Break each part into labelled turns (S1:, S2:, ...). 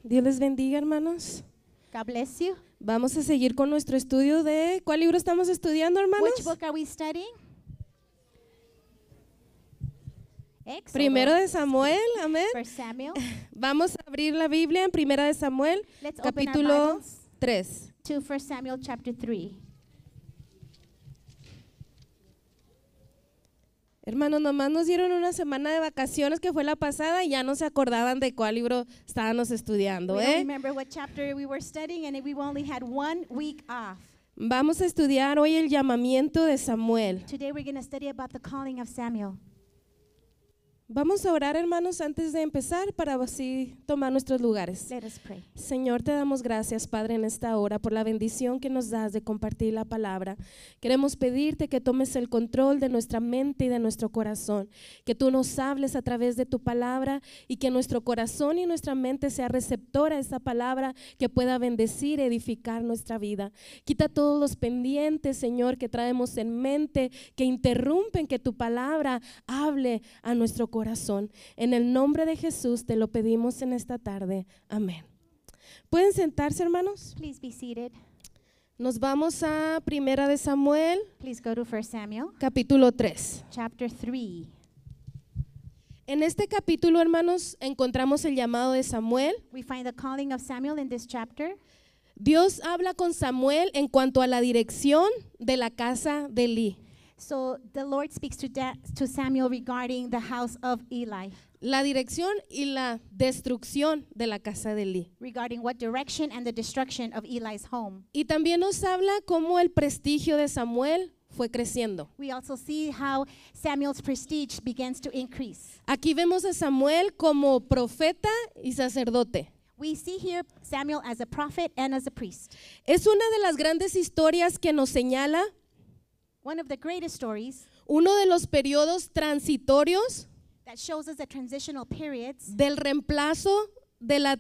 S1: Dios les bendiga, hermanos.
S2: God bless you.
S1: Vamos a seguir con nuestro estudio de ¿cuál libro estamos estudiando, hermanos?
S2: Which book are we studying? Exodus.
S1: Primero de Samuel, amén.
S2: First Samuel.
S1: Vamos a abrir la Biblia en Primera de Samuel,
S2: Let's open our
S1: capítulo
S2: Bibles
S1: 3.
S2: to First Samuel chapter 3.
S1: Hermanos, nomás nos dieron una semana de vacaciones que fue la pasada y ya no se acordaban de cuál libro estábamos estudiando,
S2: We don't
S1: ¿eh?
S2: remember what chapter we were studying, and we only had 1 week off.
S1: Vamos a estudiar hoy el llamamiento de Samuel.
S2: Today we're going to study about the calling of Samuel.
S1: Vamos a orar, hermanos, antes de empezar para así tomar nuestros lugares.
S2: Let us pray.
S1: Señor, te damos gracias, Padre, en esta hora por la bendición que nos das de compartir la palabra. Queremos pedirte que tomes el control de nuestra mente y de nuestro corazón, que tú nos hables a través de tu palabra y que nuestro corazón y nuestra mente sea receptora a esa palabra que pueda bendecir, edificar nuestra vida. Quita todos los pendientes, Señor, que traemos en mente, que interrumpen que tu palabra hable a nuestro corazón. En el nombre de Jesús te lo pedimos en esta tarde. Amén. ¿Pueden sentarse, hermanos?
S2: Please be seated.
S1: Nos vamos a Primera de Samuel,
S2: Please go to First Samuel
S1: capítulo 3.
S2: chapter 3.
S1: En este capítulo, hermanos, encontramos el llamado de Samuel.
S2: We find the calling of Samuel in this chapter.
S1: Dios habla con Samuel en cuanto a la dirección de la casa de Elí.
S2: So the Lord speaks to Samuel regarding the house of Eli,
S1: La dirección y la destrucción de la casa de Elí.
S2: regarding what direction and the destruction of Eli's home.
S1: Y también nos habla cómo el prestigio de Samuel fue creciendo.
S2: We also see how Samuel's prestige begins to increase.
S1: Aquí vemos a Samuel como profeta y sacerdote.
S2: We see here Samuel as a prophet and as a priest.
S1: Es una de las grandes historias que nos señala
S2: One of the greatest stories
S1: uno de los periodos transitorios
S2: that shows us the transitional periods
S1: del reemplazo de la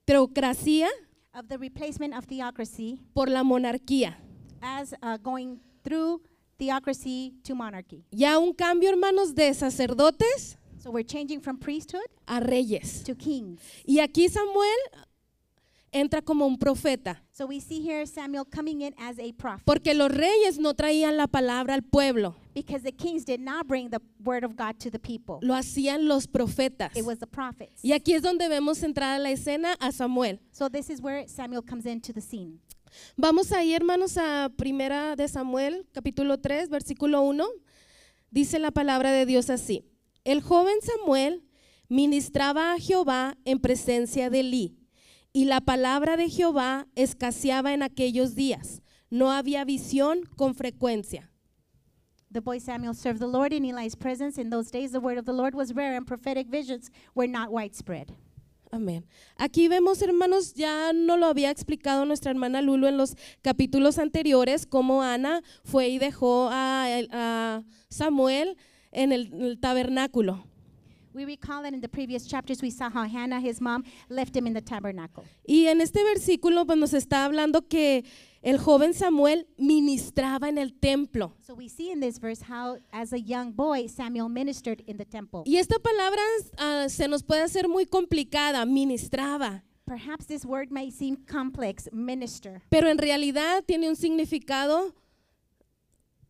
S1: teocracia
S2: of the replacement of theocracy
S1: por la monarquía.
S2: as going through theocracy to monarchy.
S1: Ya un cambio, hermanos, de sacerdotes
S2: So we're changing from priesthood
S1: a reyes.
S2: to kings.
S1: Y aquí Samuel entra como un profeta,
S2: So we see here Samuel coming in as a prophet,
S1: porque los reyes no traían la palabra al pueblo,
S2: because the kings did not bring the word of God to the people.
S1: lo hacían los profetas.
S2: It was the prophets.
S1: Y aquí es donde vemos entrar a la escena a Samuel.
S2: So this is where Samuel comes into the scene.
S1: Vamos ahí, hermanos, a Primera de Samuel, capítulo 3, versículo 1. Dice la palabra de Dios así: el joven Samuel ministraba a Jehová en presencia de Elí, y la palabra de Jehová escaseaba en aquellos días. No había visión con frecuencia.
S2: The boy Samuel served the Lord in Eli's presence. In those days, the word of the Lord was rare, and prophetic visions were not widespread.
S1: Amén. Aquí vemos, hermanos, ya no lo había explicado nuestra hermana Lulu en los capítulos anteriores, cómo Ana fue y dejó a Samuel en el tabernáculo.
S2: We recall that in the previous chapters, we saw how Hannah, his mom, left him in the tabernacle.
S1: Y en este versículo pues, nos está hablando que el joven Samuel ministraba en el templo.
S2: So we see in this verse how, as a young boy, Samuel ministered in the temple.
S1: Y esta palabra se nos puede hacer muy complicada, ministraba.
S2: Perhaps this word may seem complex, minister,
S1: Pero en realidad tiene un significado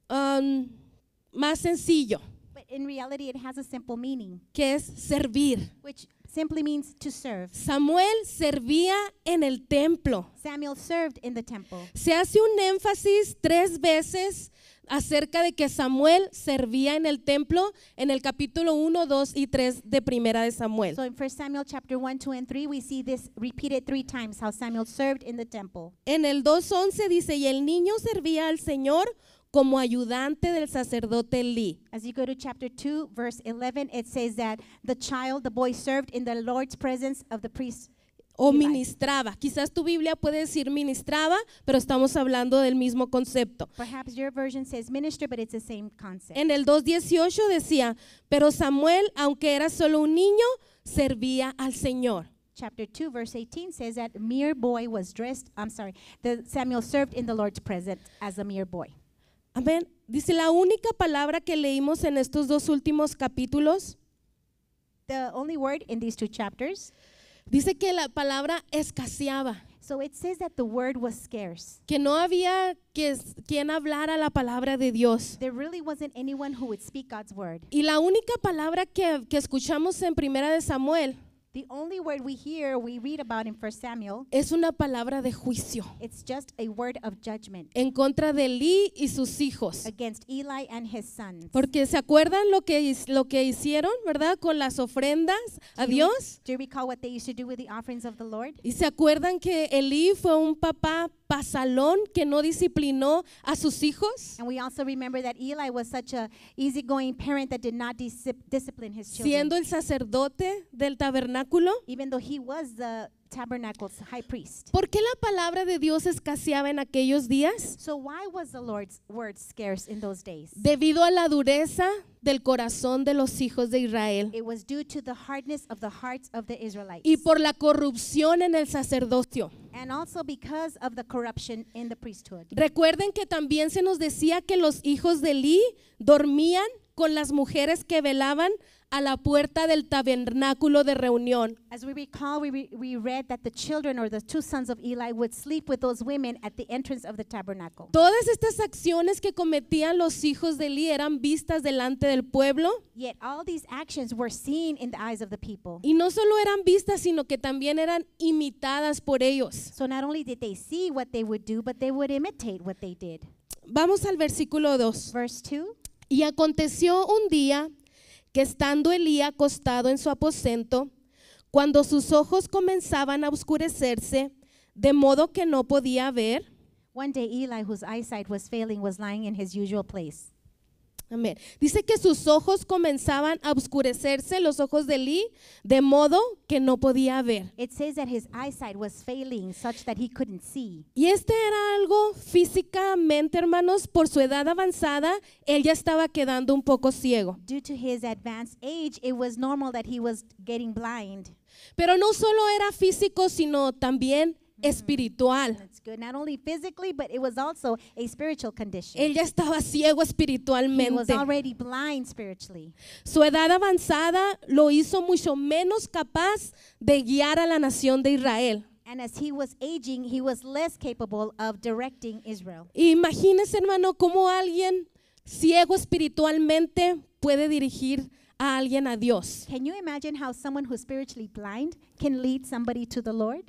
S1: más sencillo,
S2: but in reality, it has a simple meaning,
S1: que es servir.
S2: which simply means to serve.
S1: Samuel servía en el templo.
S2: Samuel served in the temple.
S1: Se hace un énfasis 3 veces acerca de que Samuel servía en el templo en el capítulo 1, 2 y 3 de Primera de Samuel.
S2: So in 1 Samuel chapter 1, 2, and 3, we see this repeated 3 times, how Samuel served in the temple.
S1: En el 2:11 dice, y el niño servía al Señor como ayudante del sacerdote Elí.
S2: As you go to chapter 2, verse 11, it says that the child, the boy, served in the Lord's presence of the priest.
S1: O
S2: Eli.
S1: ministraba. Quizás tu Biblia puede decir ministraba, pero estamos hablando del mismo concepto.
S2: Perhaps your version says minister, but it's the same concept.
S1: En el 2:18 decía, pero Samuel, aunque era solo un niño, servía al Señor.
S2: Chapter 2, verse 18 says that mere boy was dressed, Samuel served in the Lord's presence as a mere boy.
S1: Amén. Dice la única palabra que leímos en estos 2 últimos capítulos
S2: The only word in these 2 chapters
S1: Dice que la palabra escaseaba,
S2: So it says that the word was scarce.
S1: que no había quien hablara la palabra de Dios.
S2: There really wasn't anyone who would speak God's word.
S1: Y la única palabra que escuchamos en Primera de Samuel
S2: The only word we read about in 1 Samuel,
S1: es una palabra de juicio
S2: it's just a word of judgment
S1: en contra de Elí y sus hijos.
S2: against Eli and his sons.
S1: Porque se acuerdan lo que hicieron, ¿verdad? Con las ofrendas a Dios.
S2: Do you recall what they used to do with the offerings of the Lord?
S1: Y se acuerdan que Elí fue un papá pasalón que no disciplinó a sus hijos,
S2: And we also remember that Eli was such a easygoing parent that did not discipline his children.
S1: siendo el sacerdote del tabernáculo.
S2: Even though he was the tabernacle's high priest.
S1: ¿Por qué la palabra de Dios escaseaba en aquellos días?
S2: So why was the Lord's word scarce in those days?
S1: Debido a la dureza del corazón de los hijos de Israel
S2: It was due to the hardness of the hearts of the Israelites.
S1: y por la corrupción en el sacerdocio.
S2: And also because of the corruption in the priesthood.
S1: Recuerden que también se nos decía que los hijos de Elí dormían con las mujeres que velaban a la puerta del tabernáculo de reunión.
S2: As we recall, we read that the children or the two sons of Eli would sleep with those women at the entrance of the tabernacle.
S1: Todas estas acciones que cometían los hijos de Elí eran vistas delante del pueblo,
S2: Yet all these actions were seen in the eyes of the people.
S1: y no solo eran vistas, sino que también eran imitadas por ellos.
S2: So not only did they see what they would do, but they would imitate what they did.
S1: Vamos al versículo 2.
S2: Verse 2.
S1: Y aconteció un día que estando Elí acostado en su aposento, cuando sus ojos comenzaban a oscurecerse, de modo que no podía ver.
S2: One day Eli, whose eyesight was failing, was lying in his usual place.
S1: Amén. Dice que sus ojos comenzaban a oscurecerse, los ojos de Elí, de modo que no podía ver.
S2: It says that his eyesight was failing such that he couldn't see.
S1: Y este era algo físicamente, hermanos, por su edad avanzada, él ya estaba quedando un poco ciego.
S2: Due to his advanced age, it was normal that he was getting blind.
S1: Pero no solo era físico, sino también espiritual.
S2: That's good. Not only physically, but it was also a spiritual condition.
S1: Él ya estaba ciego
S2: He was
S1: espiritualmente.
S2: already blind spiritually.
S1: Su edad avanzada lo hizo mucho menos capaz de guiar a la nación de Israel.
S2: And as he was aging, he was less capable of directing Israel.
S1: Imagínese, hermano, cómo alguien ciego espiritualmente puede dirigir a alguien a Dios.
S2: Can you imagine how someone who's spiritually blind can lead somebody to the Lord?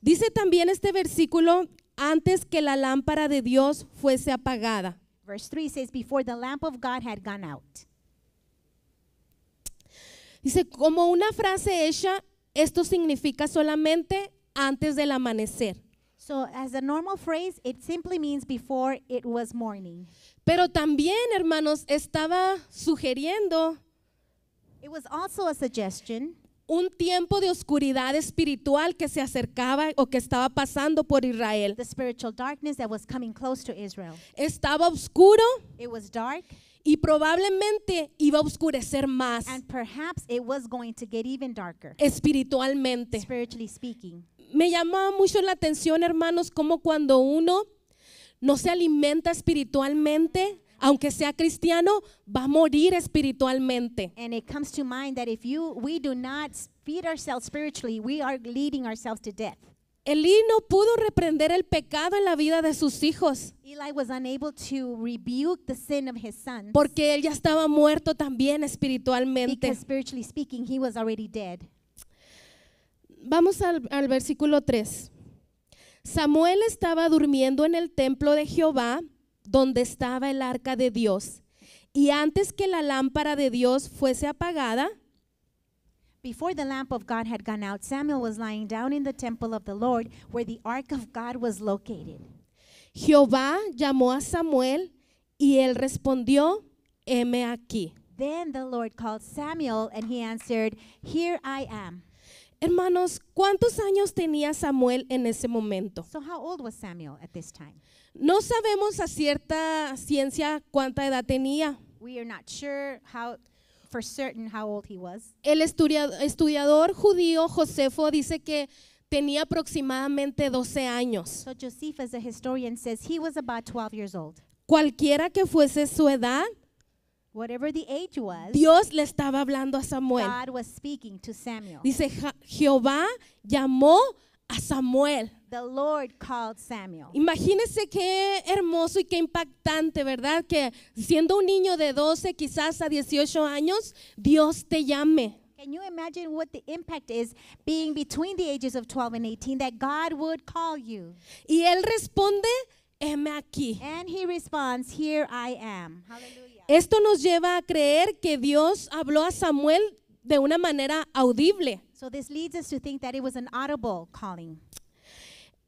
S1: Dice también este versículo, antes que la lámpara de Dios fuese apagada.
S2: Verse 3 says, before the lamp of God had gone out.
S1: Dice, como una frase hecha, esto significa solamente antes del amanecer.
S2: So as a normal phrase, it simply means before it was morning.
S1: Pero también, hermanos, estaba sugiriendo
S2: It was also a suggestion
S1: un tiempo de oscuridad espiritual que se acercaba o que estaba pasando por Israel.
S2: the spiritual darkness that was coming close to Israel.
S1: Estaba oscuro
S2: It was dark,
S1: y probablemente iba a oscurecer más
S2: and perhaps it was going to get even darker,
S1: espiritualmente.
S2: spiritually speaking.
S1: Me llama mucho la atención, hermanos, como cuando uno no se alimenta espiritualmente, aunque sea cristiano, va a morir espiritualmente.
S2: And it comes to mind that if we do not feed ourselves spiritually, we are leading ourselves to death.
S1: Elí no pudo reprender el pecado en la vida de sus hijos,
S2: Eli was unable to rebuke the sin of his sons
S1: porque él ya estaba muerto también espiritualmente.
S2: because spiritually speaking, he was already dead.
S1: Vamos al versículo 3. Samuel estaba durmiendo en el templo de Jehová, donde estaba el arca de Dios. Y antes que la lámpara de Dios fuese apagada,
S2: Before the lamp of God had gone out, Samuel was lying down in the temple of the Lord where the ark of God was located.
S1: Jehová llamó a Samuel y él respondió, heme aquí.
S2: Then the Lord called Samuel, and he answered, "Here I am."
S1: Hermanos, ¿cuántos años tenía Samuel en ese momento?
S2: So how old was Samuel at this time?
S1: No sabemos a cierta ciencia cuánta edad tenía.
S2: We are not sure for certain how old he was.
S1: El estudiador judío Josefo dice que tenía aproximadamente 12 años.
S2: So Josephus, a historian, says he was about 12 years old.
S1: Cualquiera que fuese su edad,
S2: Whatever the age was,
S1: Dios le estaba hablando a Samuel.
S2: God was speaking to Samuel.
S1: Dice, Jehová llamó a Samuel.
S2: The Lord called Samuel.
S1: Imagínese qué hermoso y qué impactante, ¿verdad? Que siendo un niño de 12, quizás a 18 años, Dios te llame.
S2: Can you imagine what the impact is being between the ages of 12 and 18 that God would call you?
S1: Y él responde, heme aquí.
S2: And he responds, here I am. Hallelujah.
S1: Esto nos lleva a creer que Dios habló a Samuel de una manera audible,
S2: So this leads us to think that it was an audible calling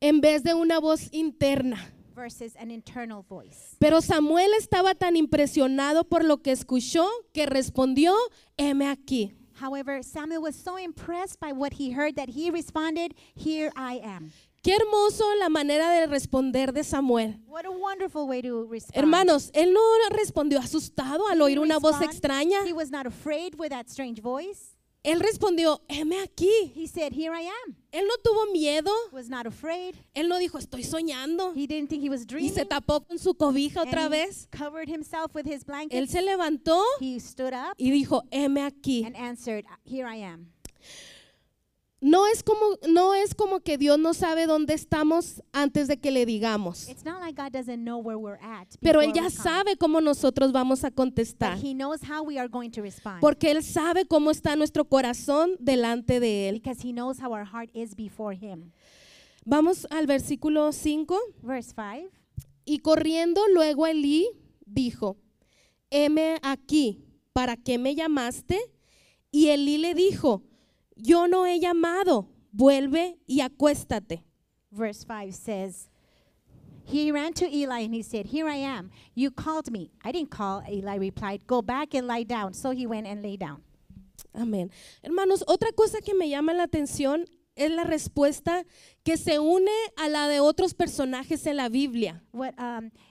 S1: en vez de una voz interna.
S2: versus an internal voice.
S1: Pero Samuel estaba tan impresionado por lo que escuchó que respondió, heme aquí.
S2: However, Samuel was so impressed by what he heard that he responded, here I am.
S1: Qué hermoso la manera de responder de Samuel.
S2: What a wonderful way to respond.
S1: Hermanos, él no respondió asustado al
S2: Did he
S1: oír una voz
S2: respond?
S1: extraña.
S2: He was not afraid with that strange voice.
S1: Él respondió, heme aquí.
S2: He said, here I am.
S1: Él no tuvo miedo.
S2: Was not afraid.
S1: Él no dijo, estoy soñando.
S2: He didn't think he was
S1: Y
S2: dreaming.
S1: se tapó con su cobija
S2: And
S1: otra
S2: he
S1: vez.
S2: covered himself with his
S1: Él
S2: blanket.
S1: se levantó
S2: He stood up
S1: y dijo, heme aquí.
S2: and answered, here I am.
S1: No es como que Dios no sabe dónde estamos antes de que le digamos.
S2: It's not like God doesn't know where we're at.
S1: Pero
S2: before
S1: Él ya
S2: we come.
S1: sabe cómo nosotros vamos a
S2: But
S1: contestar.
S2: he knows how we are going to respond.
S1: Porque Él sabe cómo está nuestro corazón delante de Él.
S2: Because he knows how our heart is before him.
S1: Vamos al versículo 5.
S2: Verse 5.
S1: Y corriendo luego Elí dijo, heme aquí, ¿para qué me llamaste? Y Elí le dijo, yo no he llamado, vuelve y acuéstate.
S2: Verse 5 says, he ran to Eli and he said, here I am. You called me. I didn't call. Eli replied, go back and lie down. So he went and lay down.
S1: Amén. Hermanos, otra cosa que me llama la atención es la respuesta que se une a la de otros personajes en la Biblia.
S2: What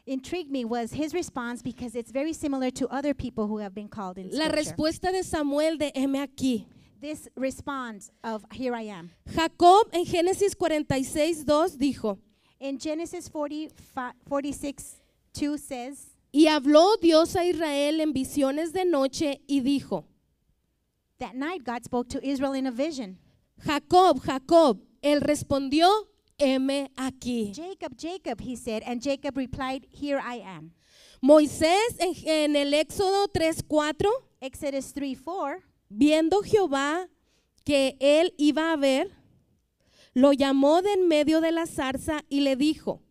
S2: intrigued me was his response because it's very similar to other people who have been called in
S1: La
S2: Scripture.
S1: respuesta de Samuel de heme aquí.
S2: This response of here I am.
S1: Jacob en Génesis 46:2 dijo,
S2: In Genesis 46:2 says,
S1: y habló Dios a Israel en visiones de noche y dijo,
S2: that night God spoke to Israel in a vision.
S1: Jacob, Jacob, él respondió, heme aquí.
S2: Jacob, Jacob, he said, and Jacob replied, here I am.
S1: Moisés en el Éxodo 3:4,
S2: Exodus 3:4,
S1: viendo Jehová que él iba a ver, lo llamó de en medio de la zarza y le dijo,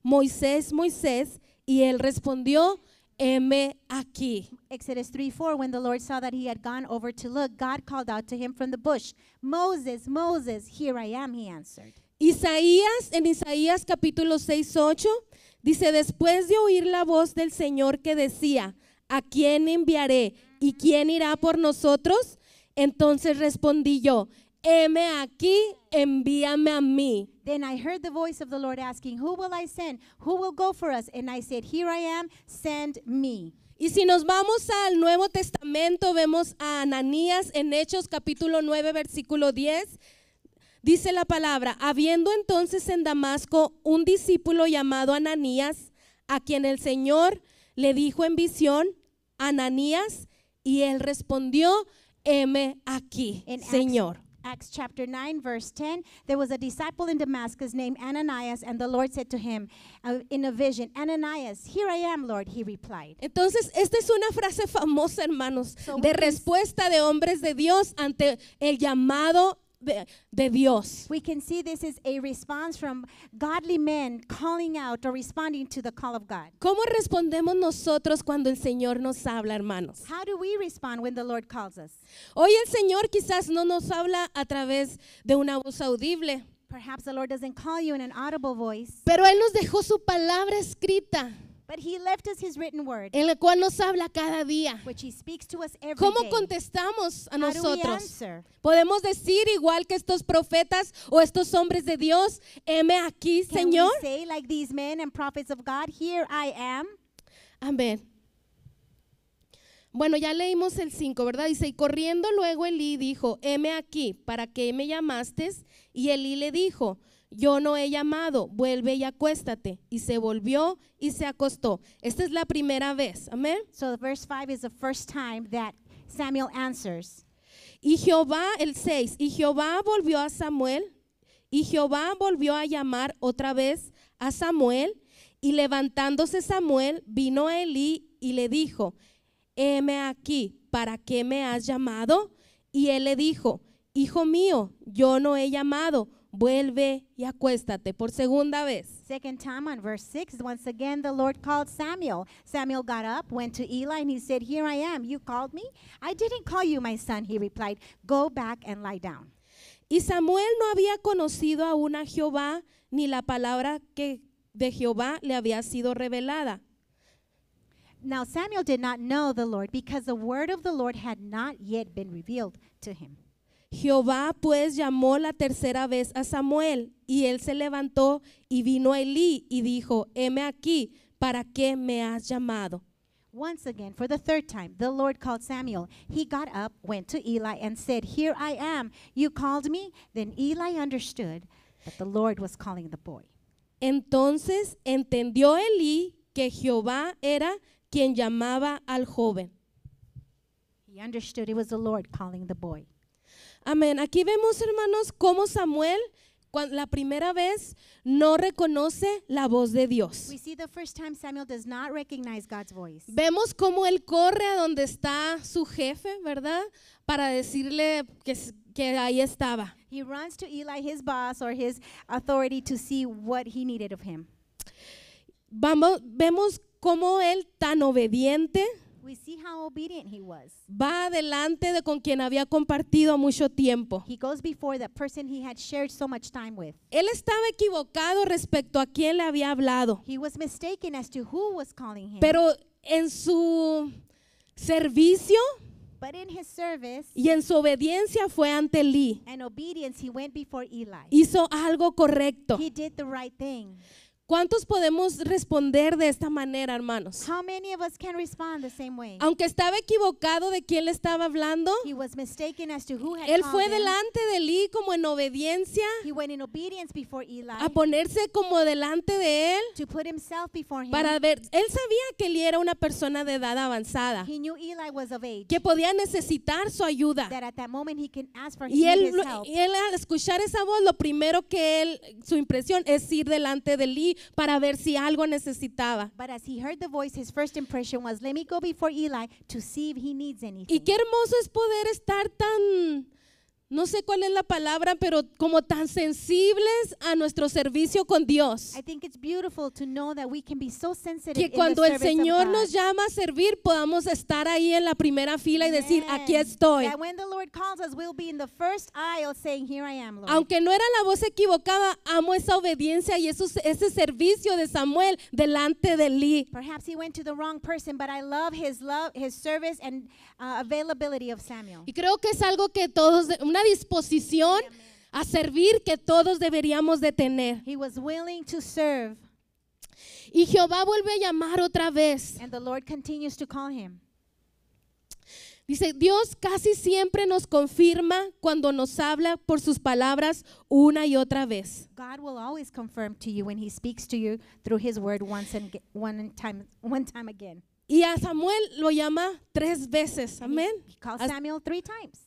S1: Moisés, Moisés, y él respondió, heme aquí.
S2: Exodus 3:4, when the Lord saw that he had gone over to look, God called out to him from the bush, Moses, Moses, here I am, he answered.
S1: Isaías, en Isaías capítulo 6:8, dice, después de oír la voz del Señor que decía, ¿a quién enviaré y quién irá por nosotros? Entonces respondí yo, heme aquí, envíame a mí.
S2: Then I heard the voice of the Lord asking, who will I send? Who will go for us? And I said, here I am, send me.
S1: Y si nos vamos al Nuevo Testamento, vemos a Ananías en Hechos capítulo 9, versículo 10. Dice la palabra, habiendo entonces en Damasco un discípulo llamado Ananías, a quien el Señor le dijo en visión, Ananías, y él respondió, heme aquí,
S2: In
S1: Señor.
S2: Acts chapter 9, verse 10, there was a disciple in Damascus named Ananias, and the Lord said to him in a vision, Ananias, here I am, Lord, he replied.
S1: Entonces, esta es una frase famosa, hermanos,
S2: So
S1: de
S2: we can-
S1: respuesta de hombres de Dios ante el llamado de Dios.
S2: We can see this is a response from godly men calling out or responding to the call of God.
S1: ¿Cómo respondemos nosotros cuando el Señor nos habla, hermanos?
S2: How do we respond when the Lord calls us?
S1: Hoy el Señor quizás no nos habla a través de una voz audible,
S2: Perhaps the Lord doesn't call you in an audible voice,
S1: pero Él nos dejó su palabra escrita,
S2: but he left us his written word,
S1: en la cual nos habla cada día.
S2: which he speaks to us every
S1: ¿Cómo
S2: day.
S1: contestamos a
S2: How do we
S1: nosotros?
S2: answer?
S1: ¿Podemos decir igual que estos profetas o estos hombres de Dios, heme aquí,
S2: Can
S1: Señor?
S2: we say like these men and prophets of God, here I am?
S1: Amén. Bueno, ya leímos el 5, ¿verdad? Dice, y corriendo luego Elí dijo, heme aquí, ¿para qué me llamaste? Y Elí le dijo, yo no he llamado, vuelve y acuéstate. Y se volvió y se acostó. Esta es la primera vez, amén.
S2: So verse 5 is the first time that Samuel answers.
S1: Y Jehová, el 6, y Jehová volvió a Samuel, y Jehová volvió a llamar otra vez a Samuel, y levantándose Samuel, vino a Elí y le dijo, heme aquí, ¿para qué me has llamado? Y él le dijo, hijo mío, yo no he llamado, vuelve y acuéstate. Por segunda vez.
S2: Second time on verse 6, once again the Lord called Samuel. Samuel got up, went to Eli, and he said, here I am, you called me? I didn't call you, my son, he replied, go back and lie down.
S1: Y Samuel no había conocido aún a Jehová, ni la palabra que de Jehová le había sido revelada.
S2: Now Samuel did not know the Lord because the word of the Lord had not yet been revealed to him.
S1: Jehová pues llamó la tercera vez a Samuel, y él se levantó y vino a Elí y dijo, heme aquí, ¿para qué me has llamado?
S2: Once again, for the third time, the Lord called Samuel. He got up, went to Eli, and said, here I am, you called me? Then Eli understood that the Lord was calling the boy.
S1: Entonces entendió Elí que Jehová era quien llamaba al joven.
S2: He understood it was the Lord calling the boy.
S1: Amén. Aquí vemos, hermanos, cómo Samuel, la primera vez, no reconoce la voz de Dios.
S2: We see the first time Samuel does not recognize God's voice.
S1: Vemos cómo él corre a donde está su jefe, ¿verdad? Para decirle que ahí estaba.
S2: He runs to Eli, his boss or his authority, to see what he needed of him.
S1: Vemos cómo él, tan obediente,
S2: We see how obedient he was.
S1: va adelante de con quien había compartido mucho tiempo.
S2: He goes before the person he had shared so much time with.
S1: Él estaba equivocado respecto a quién le había hablado,
S2: He was mistaken as to who was calling him.
S1: pero en su servicio
S2: But in his service
S1: y en su obediencia fue ante Elí.
S2: and obedience, he went before Eli.
S1: Hizo algo correcto.
S2: He did the right thing.
S1: ¿Cuántos podemos responder de esta manera, hermanos?
S2: How many of us can respond the same way?
S1: Aunque estaba equivocado de quién le estaba hablando,
S2: He was mistaken as to who had
S1: él
S2: called
S1: fue
S2: him.
S1: delante de Elí como en obediencia,
S2: He went in obedience before Eli
S1: a ponerse como delante de él
S2: to put himself before him.
S1: para ver. Él sabía que Elí era una persona de edad avanzada,
S2: He knew Eli was of age,
S1: que podía necesitar su ayuda.
S2: that at that moment he can ask for
S1: Y
S2: his
S1: él
S2: help.
S1: al escuchar esa voz, lo primero que su impresión es ir delante de Elí para ver si algo necesitaba.
S2: But as he heard the voice, his first impression was, let me go before Eli to see if he needs
S1: Y
S2: anything.
S1: qué hermoso es poder estar tan, no sé cuál es la palabra, pero como tan sensibles a nuestro servicio con Dios,
S2: I think it's beautiful to know that we can be so sensitive
S1: que
S2: in the
S1: cuando el
S2: service of
S1: Señor
S2: God.
S1: nos llama a servir podamos estar ahí en la primera fila y decir,
S2: Amen.
S1: aquí estoy.
S2: That when the Lord calls us, we'll be in the first aisle saying, here I am, Lord.
S1: Aunque no era la voz equivocada, amo esa obediencia y ese servicio de Samuel delante de Elí.
S2: Perhaps he went to the wrong person, but I love, his service and availability of Samuel.
S1: Y creo que es algo que todos, una disposición a servir que todos deberíamos de tener.
S2: He was willing to serve,
S1: Y Jehová vuelve a llamar otra vez.
S2: and the Lord continues to call him.
S1: Dice, Dios casi siempre nos confirma cuando nos habla por sus palabras una y otra vez.
S2: God will always confirm to you when he speaks to you through his word one time again.
S1: Y a Samuel lo llama 3 veces. Amén.
S2: He calls
S1: As-
S2: Samuel 3 times.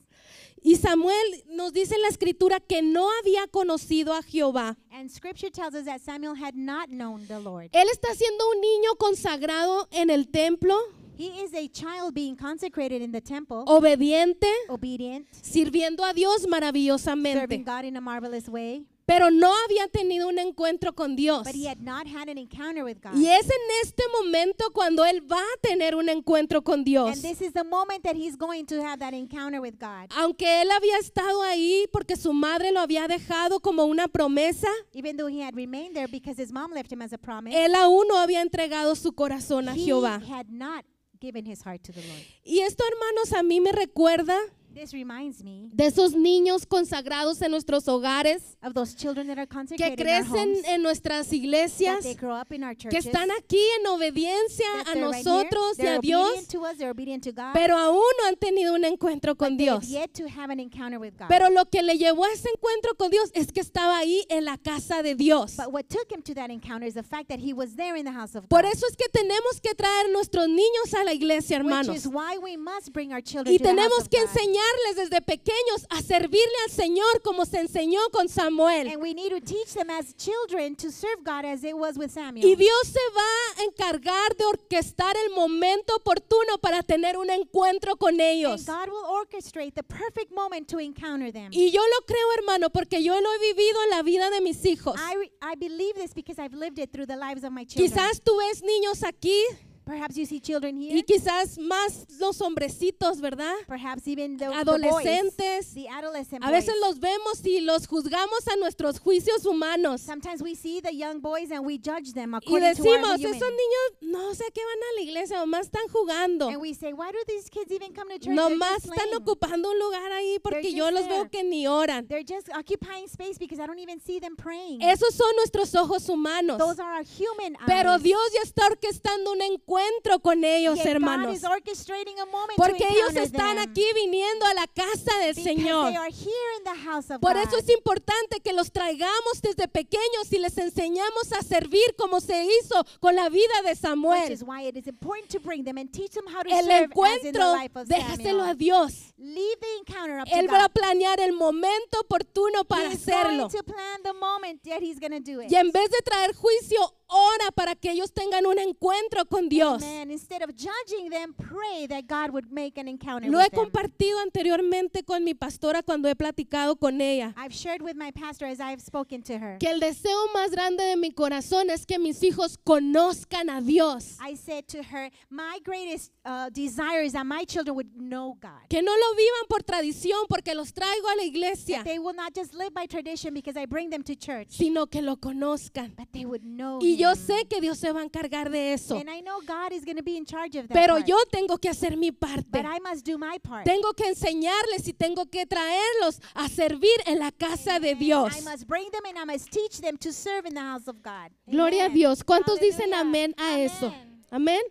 S1: Y Samuel nos dice en la escritura que no había conocido a Jehová.
S2: And scripture tells us that Samuel had not known the Lord.
S1: Él está siendo un niño consagrado en el templo,
S2: He is a child being consecrated in the temple,
S1: obediente,
S2: obedient,
S1: sirviendo a Dios
S2: serving
S1: maravillosamente.
S2: God in a marvelous way.
S1: Pero no había tenido un encuentro con Dios.
S2: But he had not had an encounter with God.
S1: Y es en este momento cuando él va a tener un encuentro con Dios.
S2: And this is the moment that he's going to have that encounter with God.
S1: Aunque él había estado ahí porque su madre lo había dejado como una promesa,
S2: Even though he had remained there because his mom left him as a promise,
S1: él aún no había entregado su corazón a
S2: he
S1: Jehová.
S2: had not given his heart to the Lord.
S1: Y esto, hermanos, a mí me recuerda
S2: This reminds me
S1: de esos niños consagrados en nuestros hogares,
S2: of those children that are
S1: que
S2: consecrated in our
S1: crecen
S2: homes,
S1: en nuestras
S2: that
S1: iglesias,
S2: they grow up in our
S1: que
S2: churches,
S1: están aquí en obediencia
S2: that
S1: a
S2: they're right here,
S1: nosotros y
S2: they're
S1: a Dios,
S2: obedient to us, they're obedient to God,
S1: pero aún no han tenido un encuentro con
S2: but they have
S1: Dios.
S2: yet to have an encounter with God.
S1: Pero lo que le llevó a ese encuentro con Dios es que estaba ahí en la casa de Dios.
S2: But what took him to that encounter is the fact that he was there in the house of
S1: Por
S2: God.
S1: eso es que tenemos que traer nuestros niños a la iglesia,
S2: Which
S1: hermanos.
S2: is why we must bring our children
S1: Y
S2: to the house
S1: tenemos
S2: of
S1: que
S2: God.
S1: enseñarles desde pequeños a servirle al Señor como se enseñó con Samuel.
S2: And we need to teach them as children to serve God as it was with Samuel.
S1: Y Dios se va a encargar de orquestar el momento oportuno para tener un encuentro con ellos.
S2: And God will orchestrate the perfect moment to encounter them.
S1: Y yo lo creo, hermano, porque yo lo he vivido en la vida de mis hijos.
S2: I believe this because I've lived it through the lives of my children.
S1: Quizás tú ves niños aquí
S2: Perhaps you see children here.
S1: y quizás más los hombrecitos, ¿verdad?
S2: Perhaps even the
S1: Adolescentes.
S2: boys, the adolescent
S1: A veces
S2: boys.
S1: los vemos y los juzgamos a nuestros juicios humanos.
S2: Sometimes we see the young boys and we judge them
S1: Y
S2: according to
S1: decimos,
S2: our
S1: esos
S2: human.
S1: niños no sé qué van a la iglesia, nomás están jugando.
S2: And we say, why do these kids even come to church?
S1: Nomás
S2: They're just
S1: están
S2: playing.
S1: ocupando un lugar ahí porque
S2: They're
S1: yo
S2: just
S1: los veo
S2: there.
S1: que ni oran.
S2: They're just occupying space because I don't even see them praying.
S1: Esos son nuestros ojos humanos.
S2: Those are our human
S1: Pero
S2: eyes.
S1: Dios ya está orquestando un encuentro con ellos,
S2: Yet God
S1: hermanos.
S2: is orchestrating a moment
S1: Porque
S2: to
S1: ellos
S2: encounter
S1: están
S2: them.
S1: aquí viniendo a la casa del
S2: Because
S1: Señor.
S2: they are here in the house of
S1: Por
S2: God.
S1: eso es importante que los traigamos desde pequeños y les enseñamos a servir como se hizo con la vida de
S2: Which
S1: Samuel.
S2: is why it is important to bring them and teach them how to
S1: El
S2: serve as in the
S1: encuentro,
S2: life of
S1: déjaselo a
S2: Samuel.
S1: Dios.
S2: Leave the encounter up to
S1: Él va a
S2: God.
S1: planear el momento oportuno para
S2: He's
S1: hacerlo.
S2: going to plan the moment that he's going to do it.
S1: Y en vez de traer juicio, ora para que ellos tengan un encuentro con Dios.
S2: Amen. Instead of judging them, pray that God would make an encounter
S1: Lo he
S2: with them.
S1: compartido anteriormente con mi pastora cuando he platicado con ella.
S2: I've shared with my pastor as I've spoken to her.
S1: Que el deseo más grande de mi corazón es que mis hijos conozcan a Dios.
S2: I said to her, my greatest desire is that my children would know God.
S1: Que no lo vivan por tradición porque los traigo a la iglesia,
S2: That they will not just live by tradition because I bring them to church,
S1: sino que lo conozcan.
S2: but they would know
S1: Y yo
S2: Him.
S1: sé que Dios se va a encargar de eso.
S2: And I know God is going to be in charge of that
S1: Pero
S2: part.
S1: yo tengo que hacer mi parte.
S2: But I must do my part.
S1: Tengo que enseñarles y tengo que traerlos a servir en la casa de Dios.
S2: I must bring them and I must teach them to serve in the house of God.
S1: Gloria a
S2: Amen.
S1: Dios. ¿Cuántos dicen
S2: Hallelujah.
S1: amén a eso?
S2: Amen.
S1: Amén.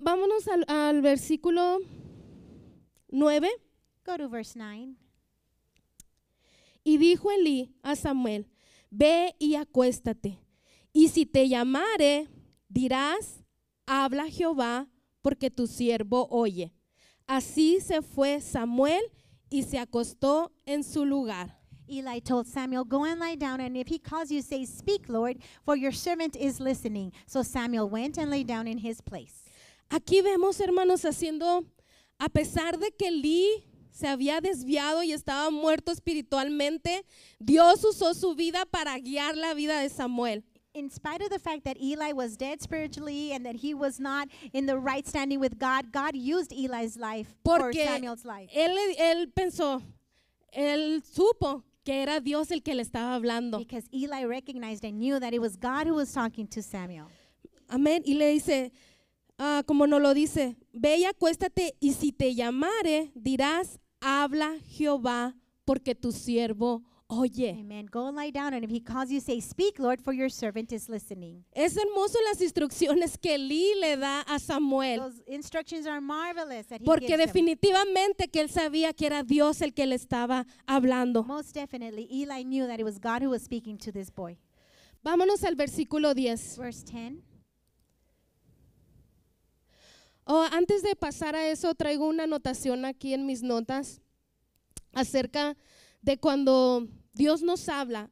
S1: Vámonos al versículo 9.
S2: Go to verse 9.
S1: Y dijo Elí a Samuel, ve y acuéstate. Y si te llamare, dirás, habla Jehová, porque tu siervo oye. Así se fue Samuel y se acostó en su lugar.
S2: Eli told Samuel, go and lie down, and if he calls you, say, speak, Lord, for your servant is listening. So Samuel went and lay down in his place.
S1: Aquí vemos, hermanos, haciendo, a pesar de que Elí se había desviado y estaba muerto espiritualmente, Dios usó su vida para guiar la vida de Samuel.
S2: In spite of the fact that Eli was dead spiritually and that he was not in the right standing with God, God used Eli's life for
S1: Porque
S2: Samuel's life.
S1: él pensó, él supo que era Dios el que le estaba hablando.
S2: Because Eli recognized and knew that it was God who was talking to Samuel.
S1: Amén. Y le dice, como nos lo dice, ve y acuéstate y si te llamare, dirás, habla Jehová, porque tu siervo oye.
S2: Amen. Go and lie down, and if he calls you, say, speak, Lord, for your servant is listening.
S1: Es hermoso las instrucciones que Elí le da a Samuel,
S2: Those instructions are marvelous that he
S1: porque
S2: gives him.
S1: definitivamente que él sabía que era Dios el que le estaba hablando.
S2: Most definitely, Eli knew that it was God who was speaking to this boy.
S1: Vámonos al versículo 10.
S2: Verse 10.
S1: Antes de pasar a eso, traigo una anotación aquí en mis notas acerca de cuando Dios nos habla.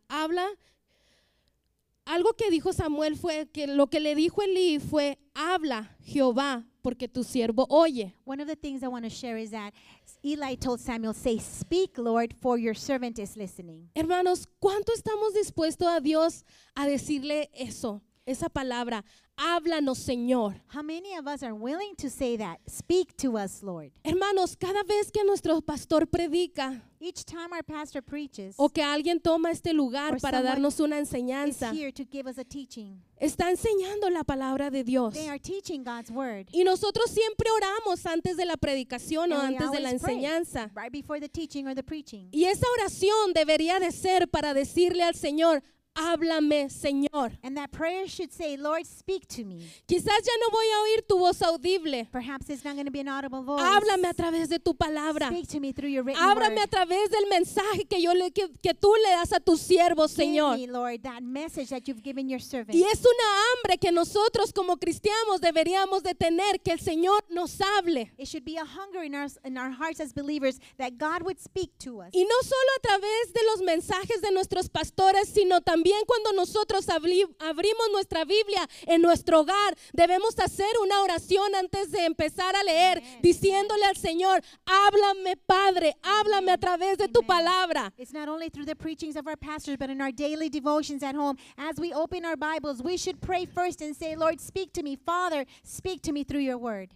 S1: Algo que dijo Samuel fue que lo que le dijo Elí fue, habla Jehová, porque tu siervo oye.
S2: One of the things I want to share is that Eli told Samuel, say, speak, Lord, for your servant is listening.
S1: Hermanos, ¿cuánto estamos dispuestos a Dios a decirle eso? esa palabra, háblanos, Señor.
S2: How many of us are willing to say that? Speak to us, Lord.
S1: Hermanos, cada vez que nuestro pastor predica
S2: Each time our pastor preaches
S1: o que alguien toma este lugar
S2: Or
S1: para
S2: someone
S1: darnos una
S2: is
S1: enseñanza,
S2: here to give us a teaching,
S1: está enseñando la palabra de Dios.
S2: they are teaching God's word.
S1: Y nosotros siempre oramos antes de la predicación o
S2: And we
S1: antes de la
S2: always pray
S1: enseñanza.
S2: right before the teaching or the preaching.
S1: Y esa oración debería de ser para decirle al Señor, háblame, Señor.
S2: And that prayer should say, Lord, speak to me.
S1: Quizás ya no voy a oír tu voz audible.
S2: Perhaps it's not going to be an audible voice.
S1: Háblame a través de tu palabra.
S2: Speak to me through your written
S1: Háblame a
S2: word.
S1: través del mensaje que tú le das a tus siervos,
S2: Give
S1: Señor.
S2: me, Lord, that message that you've given your servant.
S1: Y es una hambre que nosotros como cristianos deberíamos de tener, que el Señor nos hable.
S2: It should be a hunger in our hearts as believers that God would speak to us.
S1: Y no solo a través de los mensajes de nuestros pastores, sino también cuando nosotros abrimos nuestra Biblia en nuestro hogar, debemos hacer una oración antes de empezar a leer,
S2: Amen.
S1: diciéndole al Señor, háblame, Padre, háblame a través de tu
S2: Amen.
S1: palabra.
S2: It's not only through the preachings of our pastors, but in our daily devotions at home. As we open our Bibles, we should pray first and say, Lord, speak to me. Father, speak to me through your word.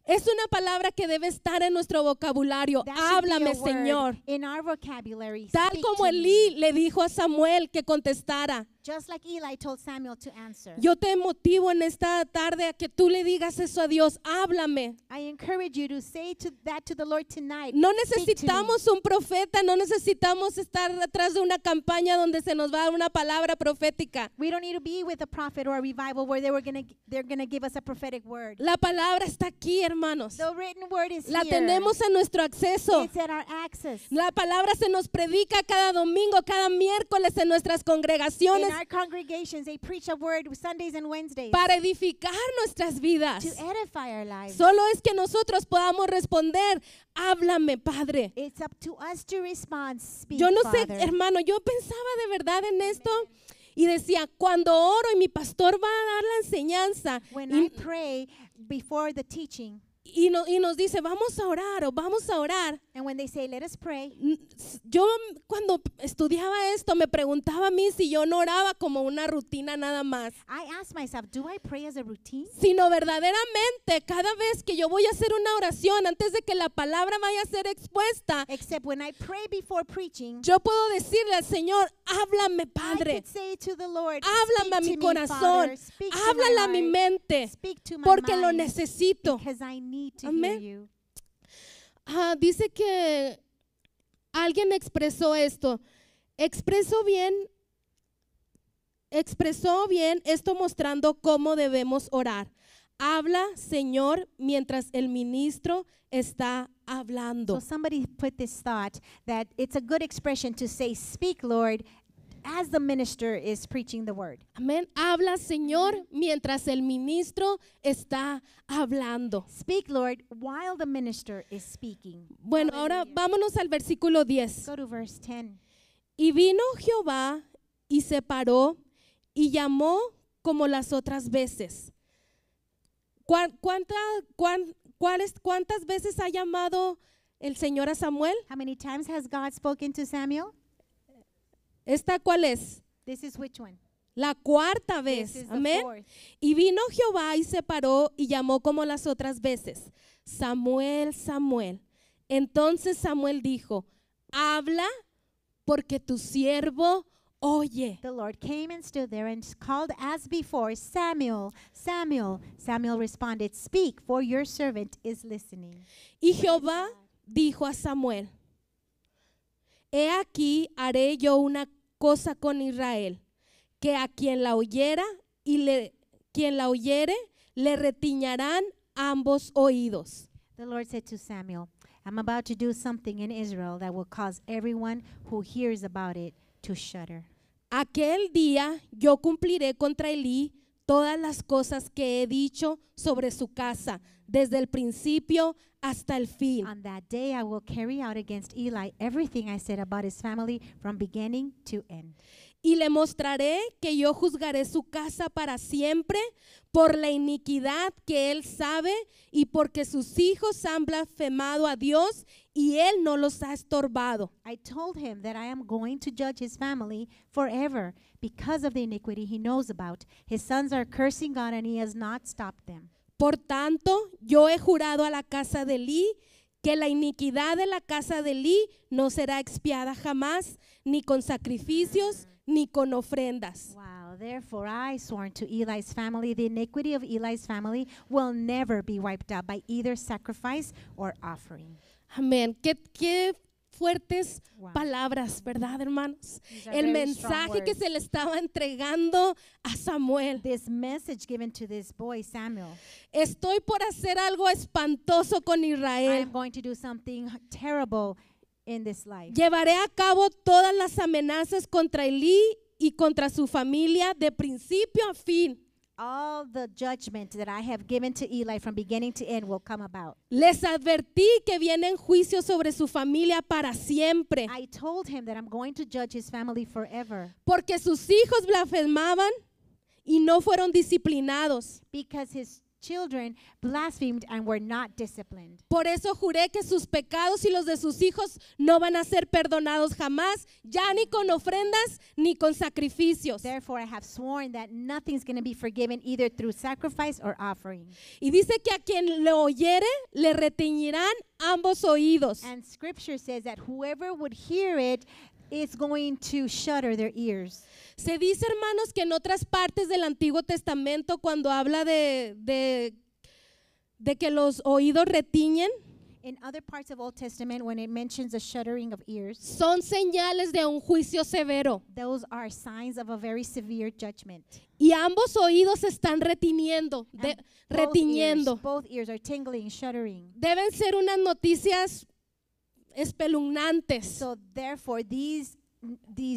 S1: Es una palabra que debe estar en nuestro vocabulario.
S2: That should be
S1: Háblame,
S2: a word
S1: Señor.
S2: in our vocabulary.
S1: Tal
S2: Speak
S1: como
S2: to me.
S1: Elí le dijo a Samuel que contestara.
S2: Just like Eli told Samuel to answer.
S1: Yo te motivo en esta tarde a que tú le digas eso a Dios. Háblame.
S2: I encourage you to say that to the Lord tonight.
S1: No
S2: Speak to me.
S1: necesitamos un profeta, no necesitamos estar detrás de una campaña donde se nos va a dar una palabra profética.
S2: We don't need to be with a prophet or a revival where they're gonna give us a prophetic word.
S1: La palabra está aquí, hermanos.
S2: The written word is
S1: La
S2: here.
S1: tenemos a nuestro acceso.
S2: It's at our access.
S1: La palabra se nos predica cada domingo, cada miércoles en nuestras
S2: In
S1: congregaciones
S2: our congregations, they preach a word Sundays and Wednesdays
S1: para edificar nuestras vidas.
S2: to edify our lives.
S1: Solo es que nosotros podamos responder, háblame, Padre.
S2: It's up to us to respond. Speak,
S1: Yo no sé,
S2: Father.
S1: hermano, yo pensaba de verdad en esto y decía, cuando oro y mi pastor va a dar la enseñanza
S2: When
S1: y,
S2: I pray before the teaching,
S1: y nos dice, vamos a orar o vamos a orar.
S2: and when they say, let us pray,
S1: Yo cuando estudiaba esto me preguntaba a mí si yo no oraba como una rutina nada más,
S2: I ask myself, do I pray as a routine?
S1: sino verdaderamente cada vez que yo voy a hacer una oración antes de que la palabra vaya a ser expuesta,
S2: Except when I pray before preaching,
S1: yo puedo decirle al Señor, háblame,
S2: I
S1: Padre,
S2: could say to the Lord,
S1: háblame a
S2: speak
S1: mi
S2: to me,
S1: corazón,
S2: Father, speak to
S1: háblale a
S2: my
S1: mi
S2: heart,
S1: mente,
S2: speak to my
S1: porque lo
S2: mind,
S1: necesito.
S2: because I need to
S1: Amén.
S2: hear you.
S1: Dice que alguien expresó esto, expresó bien esto mostrando cómo debemos orar. Habla, Señor, mientras el ministro está hablando.
S2: So somebody put this thought that it's a good expression to say, speak, Lord, as the minister is preaching the word.
S1: Amén. Habla, Señor, mientras el ministro está hablando.
S2: Speak, Lord, while the minister is speaking.
S1: Bueno, ahora vámonos al versículo 10.
S2: Go to verse 10.
S1: Y vino Jehová y se paró y llamó como las otras veces. ¿Cuántas veces ha llamado el Señor a Samuel?
S2: How many times has God spoken to Samuel?
S1: ¿Esta cuál es?
S2: This is which one?
S1: La cuarta
S2: This
S1: vez.
S2: is the
S1: Amén.
S2: fourth.
S1: Y vino Jehová y se paró y llamó como las otras veces. Samuel, Samuel. Entonces Samuel dijo, habla porque tu siervo oye.
S2: The Lord came and stood there and called as before, Samuel, Samuel. Samuel responded, speak, for your servant is listening.
S1: Y Jehová dijo a Samuel, he aquí haré yo una cosa con Israel, que a quien la oyera quien la oyere le retiñarán ambos oídos.
S2: The Lord said to Samuel, I'm about to do something in Israel that will cause everyone who hears about it to shudder.
S1: Aquel día yo cumpliré contra Elí todas las cosas que he dicho sobre su casa, desde el principio hasta el fin.
S2: On that day I will carry out against Eli everything I said about his family from beginning to end.
S1: y le mostraré que yo juzgaré su casa para siempre por la iniquidad que él sabe y porque sus hijos han blasfemado a Dios y él no los ha estorbado.
S2: I told him that I am going to judge his family forever because of the iniquity he knows about. His sons are cursing God and he has not stopped them.
S1: Por tanto, yo he jurado a la casa de Elí que la iniquidad de la casa de Elí no será expiada jamás, ni con sacrificios, ni con ofrendas.
S2: Wow, therefore I sworn to Eli's family, the iniquity of Eli's family will never be wiped out by either sacrifice or offering.
S1: Amén. Qué fuertes
S2: Wow.
S1: palabras, ¿verdad, hermanos?
S2: These are
S1: El
S2: very strong
S1: mensaje que
S2: words.
S1: se le estaba entregando a Samuel.
S2: This message given to this boy Samuel.
S1: Estoy por hacer algo espantoso con
S2: I
S1: Israel.
S2: am going to do something terrible in this life.
S1: Llevaré a cabo todas las amenazas contra Elí y contra su familia de principio a fin.
S2: All the judgment that I have given to Eli from beginning to end will come about.
S1: Les advertí que vienen juicios sobre su familia para siempre,
S2: I told him that I'm going to judge his family forever
S1: porque sus hijos blasfemaban y no fueron disciplinados.
S2: because his children blasphemed and were not disciplined.
S1: Por eso juré que sus pecados y los de sus hijos no van a ser perdonados jamás, ya ni con ofrendas ni con sacrificios.
S2: Therefore, I have sworn that nothing's going to be forgiven either through sacrifice or offering.
S1: Y dice que a quien lo oyere le retiñirán ambos oídos.
S2: And scripture says that whoever would hear it is going to shudder their ears.
S1: Se dice, hermanos, que en otras partes del Antiguo Testamento, cuando habla de que los oídos retiñen,
S2: In other parts of Old Testament, when it mentions the shuddering of ears,
S1: son señales de un juicio severo.
S2: those are signs of a very severe judgment.
S1: Y ambos oídos están retiniendo,
S2: And
S1: retiñendo.
S2: both ears are tingling, shuddering.
S1: Deben ser unas noticias espeluznantes.
S2: So therefore, these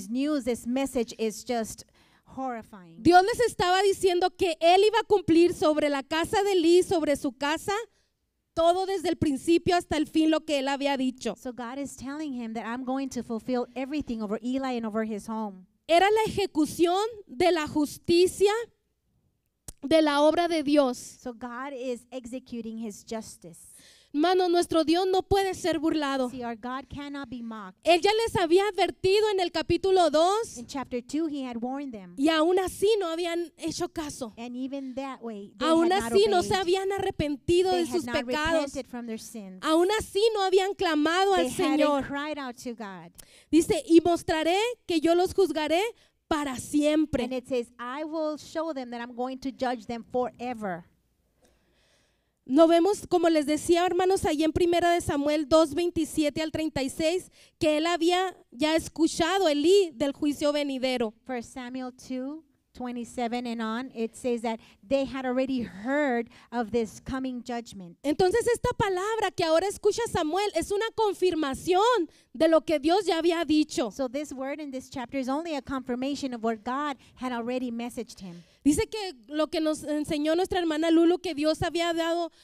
S2: news, this message is just horrifying.
S1: Dios les estaba diciendo que Él iba a cumplir sobre la casa de Elí, sobre su casa, todo desde el principio hasta el fin lo que Él había dicho.
S2: So God is telling him that I'm going to fulfill everything over Eli and over his home.
S1: Era la ejecución de la justicia de la obra de Dios.
S2: So God is executing his justice.
S1: Hermano, nuestro Dios no puede ser burlado.
S2: See, our God cannot be mocked.
S1: Él ya les había advertido en el capítulo 2
S2: In chapter 2, he had warned them.
S1: y aún así no habían hecho caso.
S2: And even that way, they
S1: Aún
S2: had not
S1: así no
S2: obeyed.
S1: se habían arrepentido
S2: They
S1: de
S2: had
S1: sus
S2: not
S1: pecados.
S2: repented from their sins.
S1: Aún así no habían clamado
S2: They
S1: al Señor.
S2: hadn't cried out to God.
S1: Dice, y mostraré que yo los juzgaré para
S2: And
S1: siempre.
S2: it says, I will show them that I'm going to judge them forever.
S1: No vemos, como les decía, hermanos, ahí en 1 de Samuel 2, 27 al 36, que él había ya escuchado Elí del juicio venidero.
S2: 1 Samuel 2, 27 and on, it says that they had already heard of this coming judgment.
S1: Entonces esta palabra que ahora escucha Samuel es una confirmación de lo que Dios ya había dicho.
S2: So this word in this chapter is only a confirmation of what God had already messaged him.
S1: Dice que lo que nos enseñó nuestra hermana Lulu, que Dios había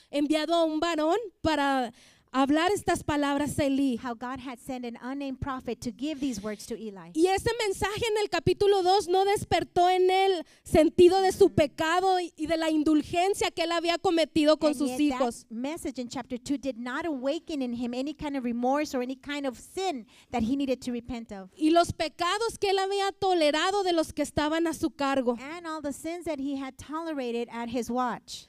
S1: enviado a un varón para hablar estas palabras a Elí.
S2: How God had sent an unnamed prophet to give these words to Eli.
S1: Y ese mensaje en el capítulo 2 no despertó en él sentido de su pecado y de la indulgencia que él había cometido con
S2: And
S1: sus
S2: yet
S1: hijos.
S2: that message in chapter 2 did not awaken in him any kind of remorse or any kind of sin that he needed to repent of.
S1: Y los pecados que él había tolerado de los que estaban a su cargo.
S2: And all the sins that he had tolerated at his watch.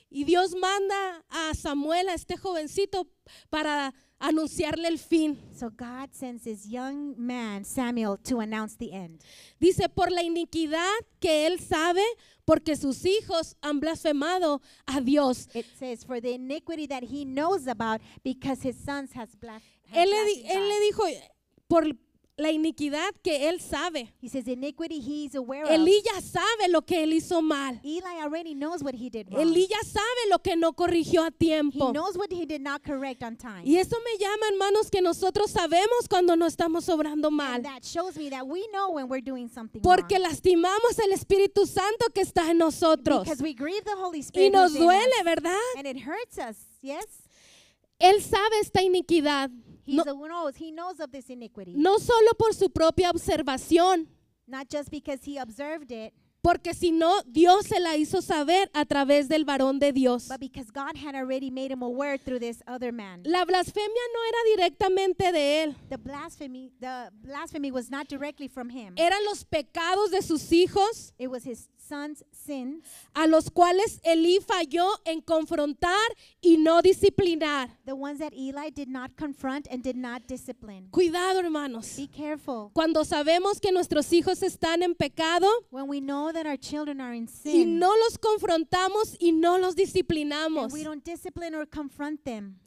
S1: Y Dios manda a Samuel, a este jovencito, para anunciarle el fin.
S2: So God sends this young man, Samuel, to announce the end.
S1: Dice, por la iniquidad que él sabe, porque sus hijos han blasfemado a Dios.
S2: It says, for the iniquity that he knows about because his sons has
S1: Él
S2: blasphemed
S1: le
S2: God.
S1: dijo, por la iniquidad que él sabe.
S2: He says, the iniquity he's aware of.
S1: Elí ya sabe lo que él hizo mal.
S2: Eli already knows what he did wrong.
S1: Elí ya sabe lo que no corrigió a
S2: He
S1: tiempo.
S2: knows what he did not correct on time.
S1: Y eso me llama, hermanos, que nosotros sabemos cuando no estamos obrando mal.
S2: And that shows me that we know when we're doing something
S1: Porque
S2: wrong.
S1: lastimamos el Espíritu Santo que está en nosotros.
S2: Because we grieve the Holy
S1: Y
S2: Spirit
S1: nos
S2: who's in
S1: duele,
S2: us.
S1: ¿verdad?
S2: And it hurts us, yes?
S1: Él sabe esta iniquidad.
S2: He
S1: No,
S2: knows of this iniquity.
S1: no solo por su propia observación,
S2: not just because he observed it,
S1: porque si no, Dios se la hizo saber a través del varón de Dios.
S2: but because God had already made him aware through this other man.
S1: La blasfemia no era directamente de él,
S2: The blasphemy was not directly from him.
S1: eran los pecados de sus hijos,
S2: It was his son's sins,
S1: a los cuales Elí falló en confrontar y no disciplinar.
S2: the ones that Eli did not confront and did not discipline.
S1: Cuidado, hermanos.
S2: Be careful.
S1: Cuando sabemos que nuestros hijos están en pecado
S2: When we know that our children are in
S1: y
S2: sin,
S1: no los confrontamos y no los
S2: and
S1: disciplinamos.
S2: we don't discipline or confront them.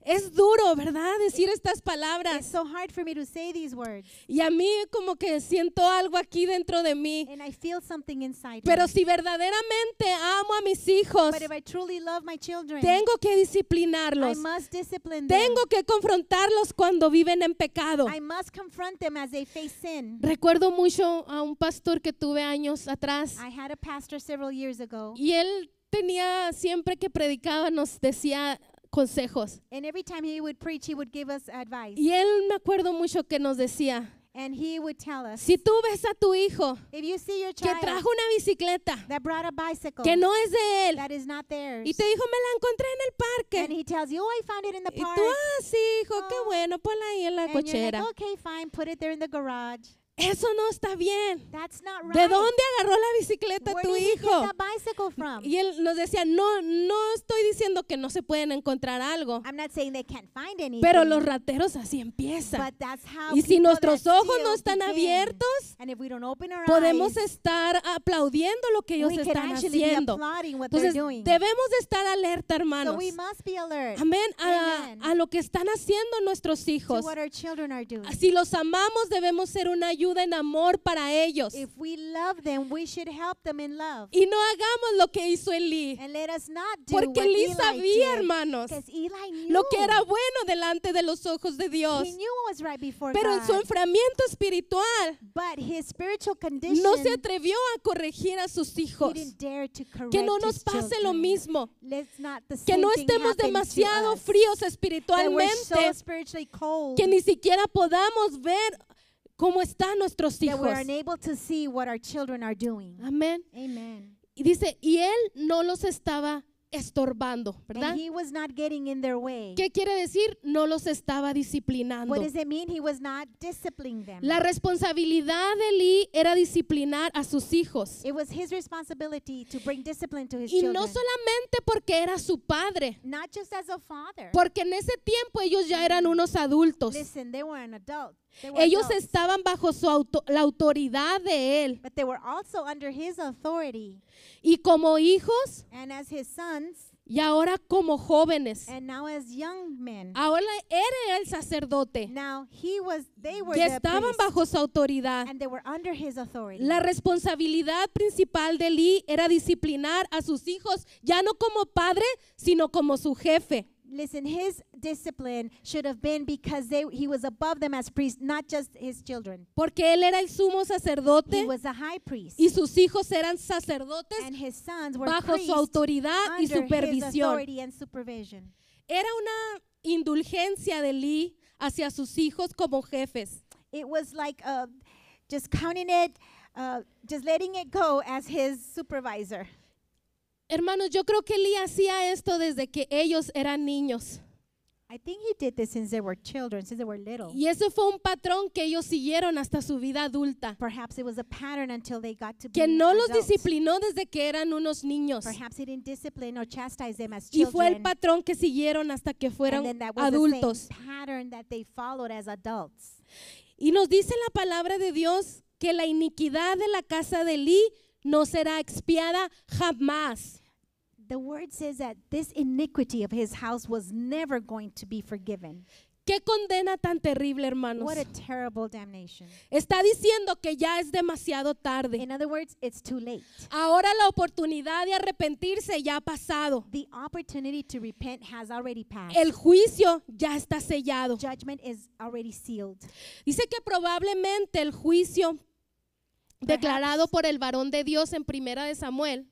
S1: Es duro, ¿verdad? Decir estas
S2: It's
S1: palabras.
S2: so hard for me to say these words,
S1: Y a mí como que siento algo aquí dentro de mí.
S2: and I feel something inside
S1: Pero
S2: me.
S1: si verdaderamente amo a mis hijos,
S2: But if I truly love my children,
S1: tengo que
S2: I
S1: disciplinarlos.
S2: must discipline them.
S1: Tengo que confrontarlos cuando viven en pecado.
S2: I must confront them as they face sin.
S1: Recuerdo mucho a un pastor que tuve años atrás
S2: I had a pastor several years ago,
S1: y él tenía, siempre que predicaba, nos decía consejos.
S2: and every time he would preach, he would give us advice.
S1: Y él me acuerdo mucho que nos decía,
S2: And he would tell us,
S1: si tú ves a tu hijo
S2: if you see your
S1: que
S2: child
S1: trajo una bicicleta
S2: that brought a bicycle
S1: que no es de él
S2: that is not theirs,
S1: y te dijo, me la encontré en el
S2: and
S1: parque.
S2: he tells you, oh, I found it in the
S1: Y
S2: park,
S1: tú, sí, hijo, qué
S2: Oh.
S1: bueno, ponla ahí en la
S2: and you're
S1: cochera.
S2: like, okay, fine, put it there in the garage.
S1: Eso no está bien.
S2: That's not right.
S1: ¿De dónde agarró la bicicleta
S2: Where
S1: tu
S2: did he get
S1: hijo?
S2: that bicycle from?
S1: Y él nos decía, no estoy diciendo que no se pueden encontrar algo,
S2: I'm not saying they can't find anything,
S1: pero los rateros así empiezan.
S2: but that's how
S1: Y si
S2: people
S1: nuestros
S2: that
S1: ojos
S2: steal
S1: no están
S2: begin.
S1: abiertos,
S2: And if we don't open our
S1: podemos
S2: eyes,
S1: estar aplaudiendo lo que ellos
S2: we can
S1: están
S2: actually be
S1: haciendo.
S2: applauding what
S1: Entonces,
S2: they're doing.
S1: debemos de estar alerta,
S2: So
S1: hermanos.
S2: we must be alert
S1: Amén.
S2: Amen.
S1: A lo que están haciendo nuestros
S2: to
S1: hijos.
S2: what our children are doing.
S1: Si los amamos, debemos ser una ayuda en amor para ellos.
S2: If we love them, we should help them in love.
S1: Y no hagamos lo que hizo Elí.
S2: And let us not do
S1: Porque
S2: what
S1: Elí
S2: Eli
S1: sabía,
S2: did.
S1: hermanos,
S2: Because Eli knew.
S1: lo que era bueno delante de los ojos de Dios.
S2: He knew what was right before
S1: Pero en su
S2: God.
S1: enfriamiento espiritual
S2: But his spiritual condition,
S1: no se atrevió a corregir a sus
S2: he
S1: hijos.
S2: didn't dare to correct
S1: Que no nos
S2: his
S1: pase lo
S2: children.
S1: mismo.
S2: Let's not the
S1: Que
S2: same
S1: no
S2: thing
S1: estemos
S2: happen
S1: demasiado
S2: to us.
S1: fríos
S2: That we're
S1: espiritualmente
S2: so spiritually cold
S1: que ni siquiera podamos ver cómo están nuestros
S2: that
S1: hijos.
S2: we're unable to see what our children are doing.
S1: Amén.
S2: Amen.
S1: Y dice, y él no los estaba estorbando, ¿verdad?
S2: And he was not getting in their way.
S1: ¿Qué quiere decir? No los estaba disciplinando.
S2: What does it mean? He was not disciplining them.
S1: La responsabilidad de Elí era disciplinar a sus hijos.
S2: It was his responsibility to bring discipline to his
S1: Y
S2: children.
S1: no solamente porque era su padre,
S2: Not just as a father.
S1: porque en ese tiempo ellos ya eran unos adultos.
S2: Listen, they were an adult. They were
S1: Ellos
S2: adults.
S1: estaban bajo la autoridad de él.
S2: But they were also under his authority.
S1: Y como hijos,
S2: And as his sons,
S1: y ahora como jóvenes.
S2: and now as young men.
S1: Ahora él era el sacerdote.
S2: Now they were
S1: Y
S2: the
S1: estaban
S2: priests,
S1: bajo su autoridad.
S2: and they were under his authority.
S1: La responsabilidad principal de Elí era disciplinar a sus hijos, ya no como padre, sino como su jefe.
S2: Listen, his discipline should have been because he was above them as priest, not just his children.
S1: Porque él era el sumo
S2: He
S1: sacerdote
S2: was a high priest,
S1: y sus hijos eran sacerdotes
S2: and his sons were
S1: bajo
S2: priests
S1: su autoridad y
S2: under his
S1: supervisión.
S2: authority and supervision.
S1: Era una indulgencia de Elí hacia sus hijos como jefes.
S2: It was like just counting it, just letting it go as his supervisor.
S1: Hermanos, yo creo que Elí hacía esto desde que ellos eran niños.
S2: I think he did this since they were children, since they were little.
S1: Y ese fue un patrón que ellos siguieron hasta su vida adulta.
S2: Perhaps it was a pattern until they got to be
S1: Que no los
S2: adults.
S1: disciplinó desde que eran unos niños.
S2: Perhaps he didn't discipline or chastise them as
S1: Y
S2: children.
S1: fue el patrón que siguieron hasta que
S2: and
S1: fueron
S2: then that was
S1: adultos.
S2: the same pattern that they followed as adults.
S1: Y nos dice la palabra de Dios que la iniquidad de la casa de Elí no será expiada jamás.
S2: The word says that this iniquity of his house was never going to be forgiven.
S1: Qué condena tan terrible, hermanos.
S2: What a terrible damnation.
S1: Está diciendo que ya es demasiado tarde.
S2: In other words, it's too late.
S1: Ahora la oportunidad de arrepentirse ya ha pasado.
S2: The opportunity to repent has already passed.
S1: El juicio ya está sellado.
S2: Judgment is already sealed.
S1: Dice que probablemente el juicio declarado por el varón de Dios en Primera de Samuel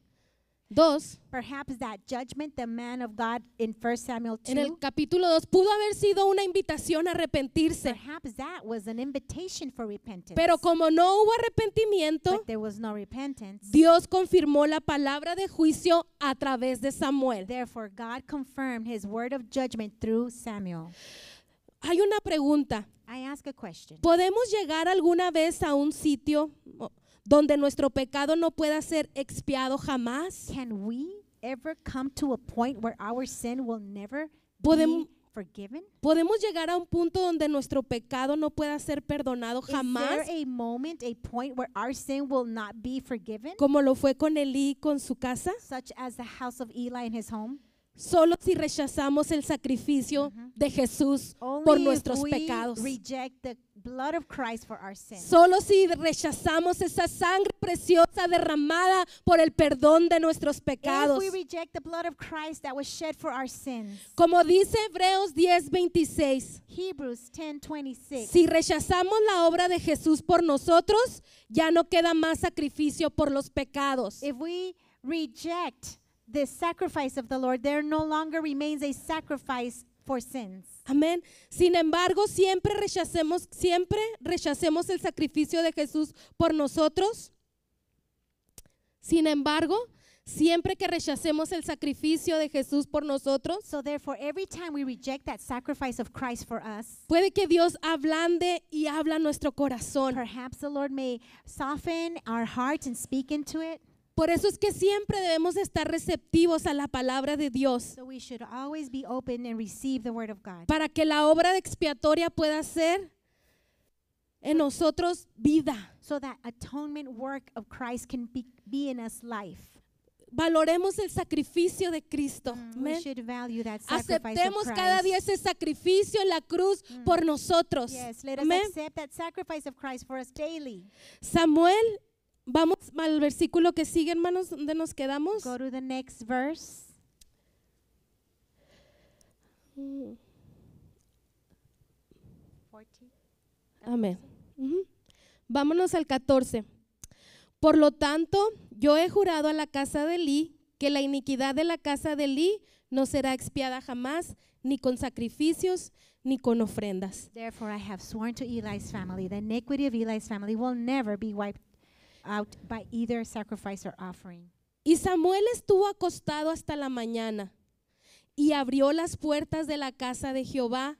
S1: 2,
S2: Perhaps that judgment, the man of God in 1 Samuel 2,
S1: en el capítulo 2, pudo haber sido una invitación a arrepentirse.
S2: perhaps that was an invitation for repentance.
S1: Pero como no hubo arrepentimiento,
S2: But there was no repentance.
S1: Dios confirmó la palabra de juicio a través de Samuel.
S2: Therefore, God confirmed his word of judgment through Samuel.
S1: Hay una pregunta.
S2: I ask a question.
S1: ¿Podemos llegar alguna vez a un sitio donde nuestro pecado no pueda ser expiado jamás?
S2: Can we ever come to a point where our sin will never
S1: Podem-
S2: be forgiven?
S1: ¿Podemos llegar a un punto donde nuestro pecado no pueda ser perdonado
S2: Is there
S1: jamás?
S2: a moment, a point where our sin will not be forgiven?
S1: Como lo fue con Elí con su casa.
S2: Such as the house of Eli and his home?
S1: Solo si rechazamos el sacrificio de Jesús por
S2: Only if
S1: nuestros
S2: we
S1: pecados.
S2: reject the blood of Christ for our sin.
S1: Solo si rechazamos esa sangre preciosa derramada por el perdón de nuestros
S2: If
S1: pecados.
S2: we reject the blood of Christ that was shed for our sins.
S1: Como dice Hebreos 10:26,
S2: Hebrews 10:26.
S1: si rechazamos la obra de Jesús por nosotros, ya no queda más sacrificio por los pecados.
S2: If we reject the sacrifice of the Lord, there no longer remains a sacrifice for sins.
S1: Amén. Sin embargo, siempre rechacemos el sacrificio de Jesús por nosotros. Sin embargo, siempre que rechacemos el sacrificio de Jesús por nosotros,
S2: So therefore, every time we reject that sacrifice of Christ for us,
S1: puede que Dios ablande y habla nuestro corazón.
S2: perhaps the Lord may soften our hearts and speak into it.
S1: Por eso es que siempre debemos estar receptivos a la palabra de Dios,
S2: So we should always be open and receive the word of God.
S1: para que la obra expiatoria pueda ser en nosotros vida.
S2: So that atonement work of Christ can be in us life.
S1: Valoremos el sacrificio de Cristo.
S2: We
S1: Amén.
S2: should value that sacrifice of
S1: Aceptemos cada día
S2: Christ.
S1: ese sacrificio en la cruz por nosotros.
S2: Yes, let us
S1: Amén.
S2: accept that sacrifice of Christ for us daily.
S1: Samuel, vamos al versículo que sigue, hermanos, donde nos quedamos.
S2: Go to the next verse.
S1: Mm,
S2: 14.
S1: Amén. Ujú. Vámonos al 14. Por lo tanto, yo he jurado a la casa de Elí que la iniquidad de la casa de Elí no será expiada jamás, ni con sacrificios, ni con ofrendas.
S2: Therefore, I have sworn to Eli's family, the iniquity of Eli's family will never be wiped out by either sacrifice or offering.
S1: Y Samuel estuvo acostado hasta la mañana y abrió las puertas de la casa de Jehová.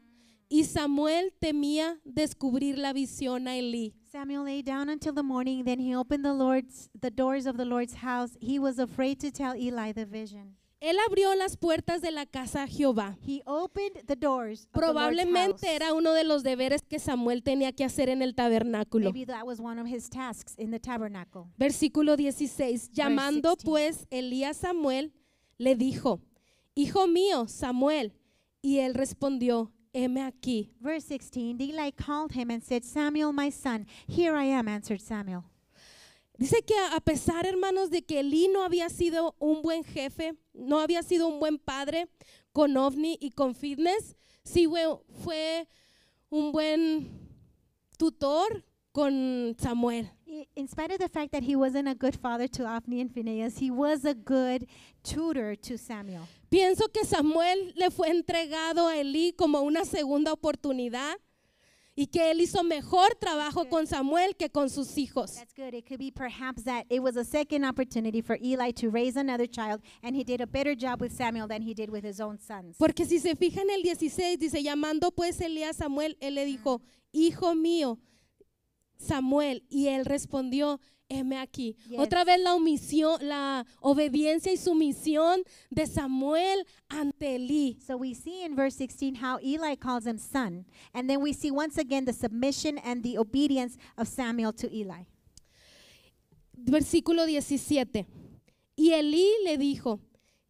S1: Y Samuel temía descubrir la visión a Elí.
S2: Samuel lay down until the morning, then he opened the doors of the Lord's house. He was afraid to tell Eli the vision.
S1: Él abrió las puertas de la casa a Jehová.
S2: He opened the doors of the Lord's house.
S1: Probablemente era uno de los deberes que Samuel tenía que hacer en el tabernáculo.
S2: Maybe that was one of his tasks in the tabernacle.
S1: Versículo 16. Llamando
S2: 16.
S1: pues Elí a Samuel, le dijo, hijo mío, Samuel. Y él respondió, heme aquí.
S2: Verse 16, Eli called him and said, Samuel, my son. Here I am, answered Samuel.
S1: Dice que a pesar, hermanos, de que Elí no había sido un buen jefe, no había sido un buen padre con Ofni y con Fitness, sí fue un buen tutor con Samuel.
S2: In spite of the fact that he wasn't a good father to Ophni and Phinehas, he was a good tutor to Samuel.
S1: Pienso que Samuel le fue entregado a Elí como una segunda oportunidad y que él hizo mejor trabajo con Samuel que con sus hijos.
S2: That's good. It could be perhaps that it was a second opportunity for Eli to raise another child, and he did a better job with Samuel than he did with his own sons.
S1: Porque si se fijan en el 16, dice, llamando pues Elí a Samuel, él le dijo, hijo mío, Samuel, y él respondió, heme aquí.
S2: Yes.
S1: Otra vez la obediencia y sumisión de Samuel ante Elí.
S2: So we see in verse 16 how Eli calls him son, and then we see once again the submission and the obedience of Samuel to Eli.
S1: Versículo 17. Y Elí le dijo,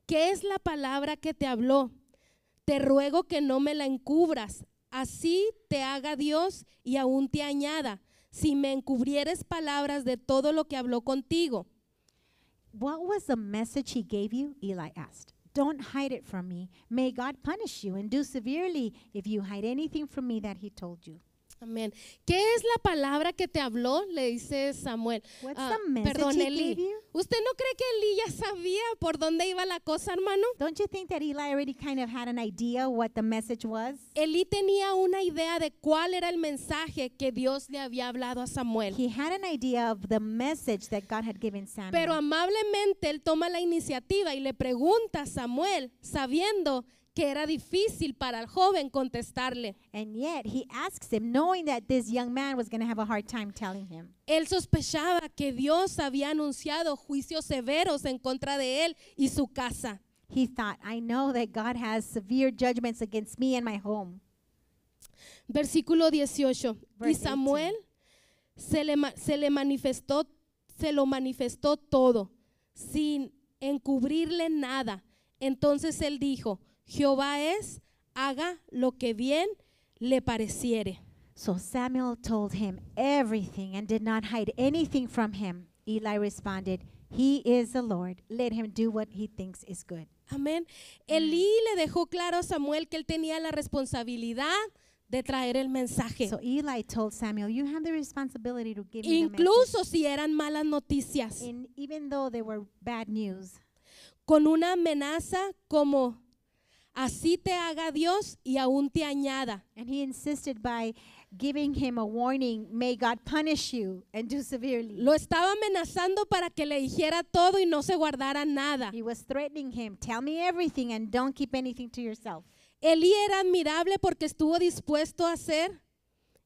S1: ¿qué es la palabra que te habló? Te ruego que no me la encubras, así te haga Dios y aún te añada, si me encubrieres palabras de todo lo que habló contigo.
S2: What was the message he gave you? Eli asked. Don't hide it from me. May God punish you and do severely if you hide anything from me that he told you.
S1: Amén. ¿Qué es la palabra que te habló? Le dice Samuel.
S2: What's the message
S1: Perdón,
S2: he
S1: Elí.
S2: gave you?
S1: ¿Usted no cree que Elí ya sabía por dónde iba la cosa, hermano?
S2: Don't you think that Eli already kind of had an idea what the message was?
S1: Elí tenía una idea de cuál era el mensaje que Dios le había hablado a Samuel.
S2: He had an idea of the message that God had given Samuel.
S1: Pero amablemente él toma la iniciativa y le pregunta a Samuel, sabiendo que era difícil para el joven contestarle.
S2: And yet he asks him, knowing that this young man was going to have a hard time telling him.
S1: Él sospechaba que Dios había anunciado juicios severos en contra de él y su casa.
S2: He thought, I know that God has severe judgments against me and my home.
S1: Versículo 18. Y
S2: Verse
S1: Samuel se lo manifestó todo, sin encubrirle nada. Entonces él dijo, Jehová es, haga lo que bien le pareciere.
S2: So Samuel told him everything and did not hide anything from him. Eli responded, He is the Lord. Let him do what he thinks is good.
S1: Amén. Elí le dejó claro a Samuel que él tenía la responsabilidad de traer el mensaje.
S2: So Eli told Samuel, you have the responsibility to give me the
S1: Incluso si eran malas noticias,
S2: message. And even though they were bad news,
S1: con una amenaza como así te haga Dios y aún te añada.
S2: and he insisted by giving him a warning, may God punish you and do severely.
S1: Lo estaba amenazando para que le dijera todo y no se guardara nada.
S2: He was threatening him, tell me everything and don't keep anything to yourself.
S1: Elí era admirable porque estuvo dispuesto a ser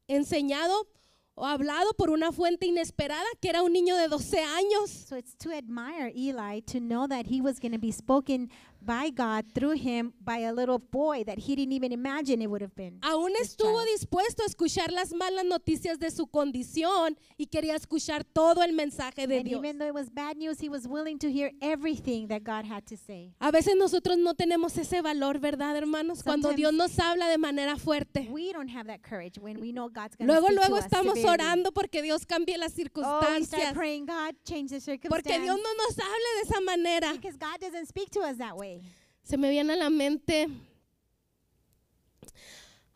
S1: enseñado o hablado por una fuente inesperada que era un niño de 12 años.
S2: So it's to admire Eli to know that he was going to be spoken by God through him by a little boy that he didn't even imagine it would have been.
S1: Aún
S2: this
S1: estuvo
S2: child.
S1: dispuesto a escuchar las malas noticias de su condición y quería escuchar todo el mensaje de
S2: And
S1: Dios.
S2: even though it was bad news, he was willing to hear everything that God had to say.
S1: A veces nosotros no tenemos ese valor, ¿verdad, hermanos? Cuando
S2: Sometimes-
S1: Dios nos habla de manera fuerte.
S2: We don't have that courage when we know God's going to
S1: Luego,
S2: speak
S1: luego
S2: to us
S1: estamos
S2: severely.
S1: orando porque Dios cambie las
S2: Oh, we
S1: circunstancias.
S2: start praying, God, change the circumstance.
S1: Porque Dios no nos hable de esa manera.
S2: Because God doesn't speak to us that way.
S1: Se me viene a la mente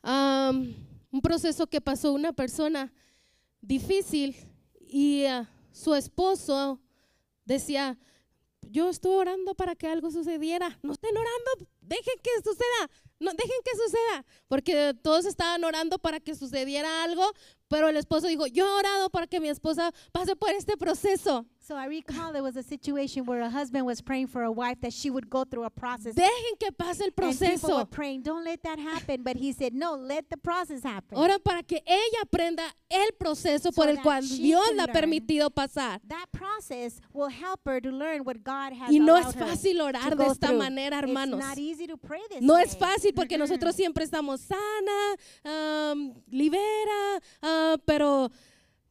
S1: un proceso que pasó una persona difícil y su esposo decía, yo estoy orando para que algo sucediera. No estén orando, dejen que suceda. No, dejen que suceda, porque todos estaban orando para que sucediera algo, pero el esposo dijo, yo he orado para que mi esposa pase por este proceso.
S2: So I recall there was a situation where a husband was praying for a wife that she would go through a process.
S1: Dejen que pase el
S2: And people were
S1: proceso.
S2: praying, don't let that happen. But he said, no, let the process happen.
S1: Ora para que ella aprenda el proceso
S2: So
S1: por el
S2: that
S1: cual
S2: she
S1: Dios
S2: can
S1: la ha
S2: learn.
S1: permitido pasar.
S2: That process will help her to learn what God has
S1: Y no
S2: allowed
S1: es
S2: her
S1: fácil
S2: to
S1: orar de
S2: go
S1: esta
S2: through.
S1: manera,
S2: It's
S1: hermanos.
S2: not easy to pray this
S1: No
S2: way.
S1: es fácil porque
S2: Mm-mm.
S1: nosotros siempre estamos sana, libera, pero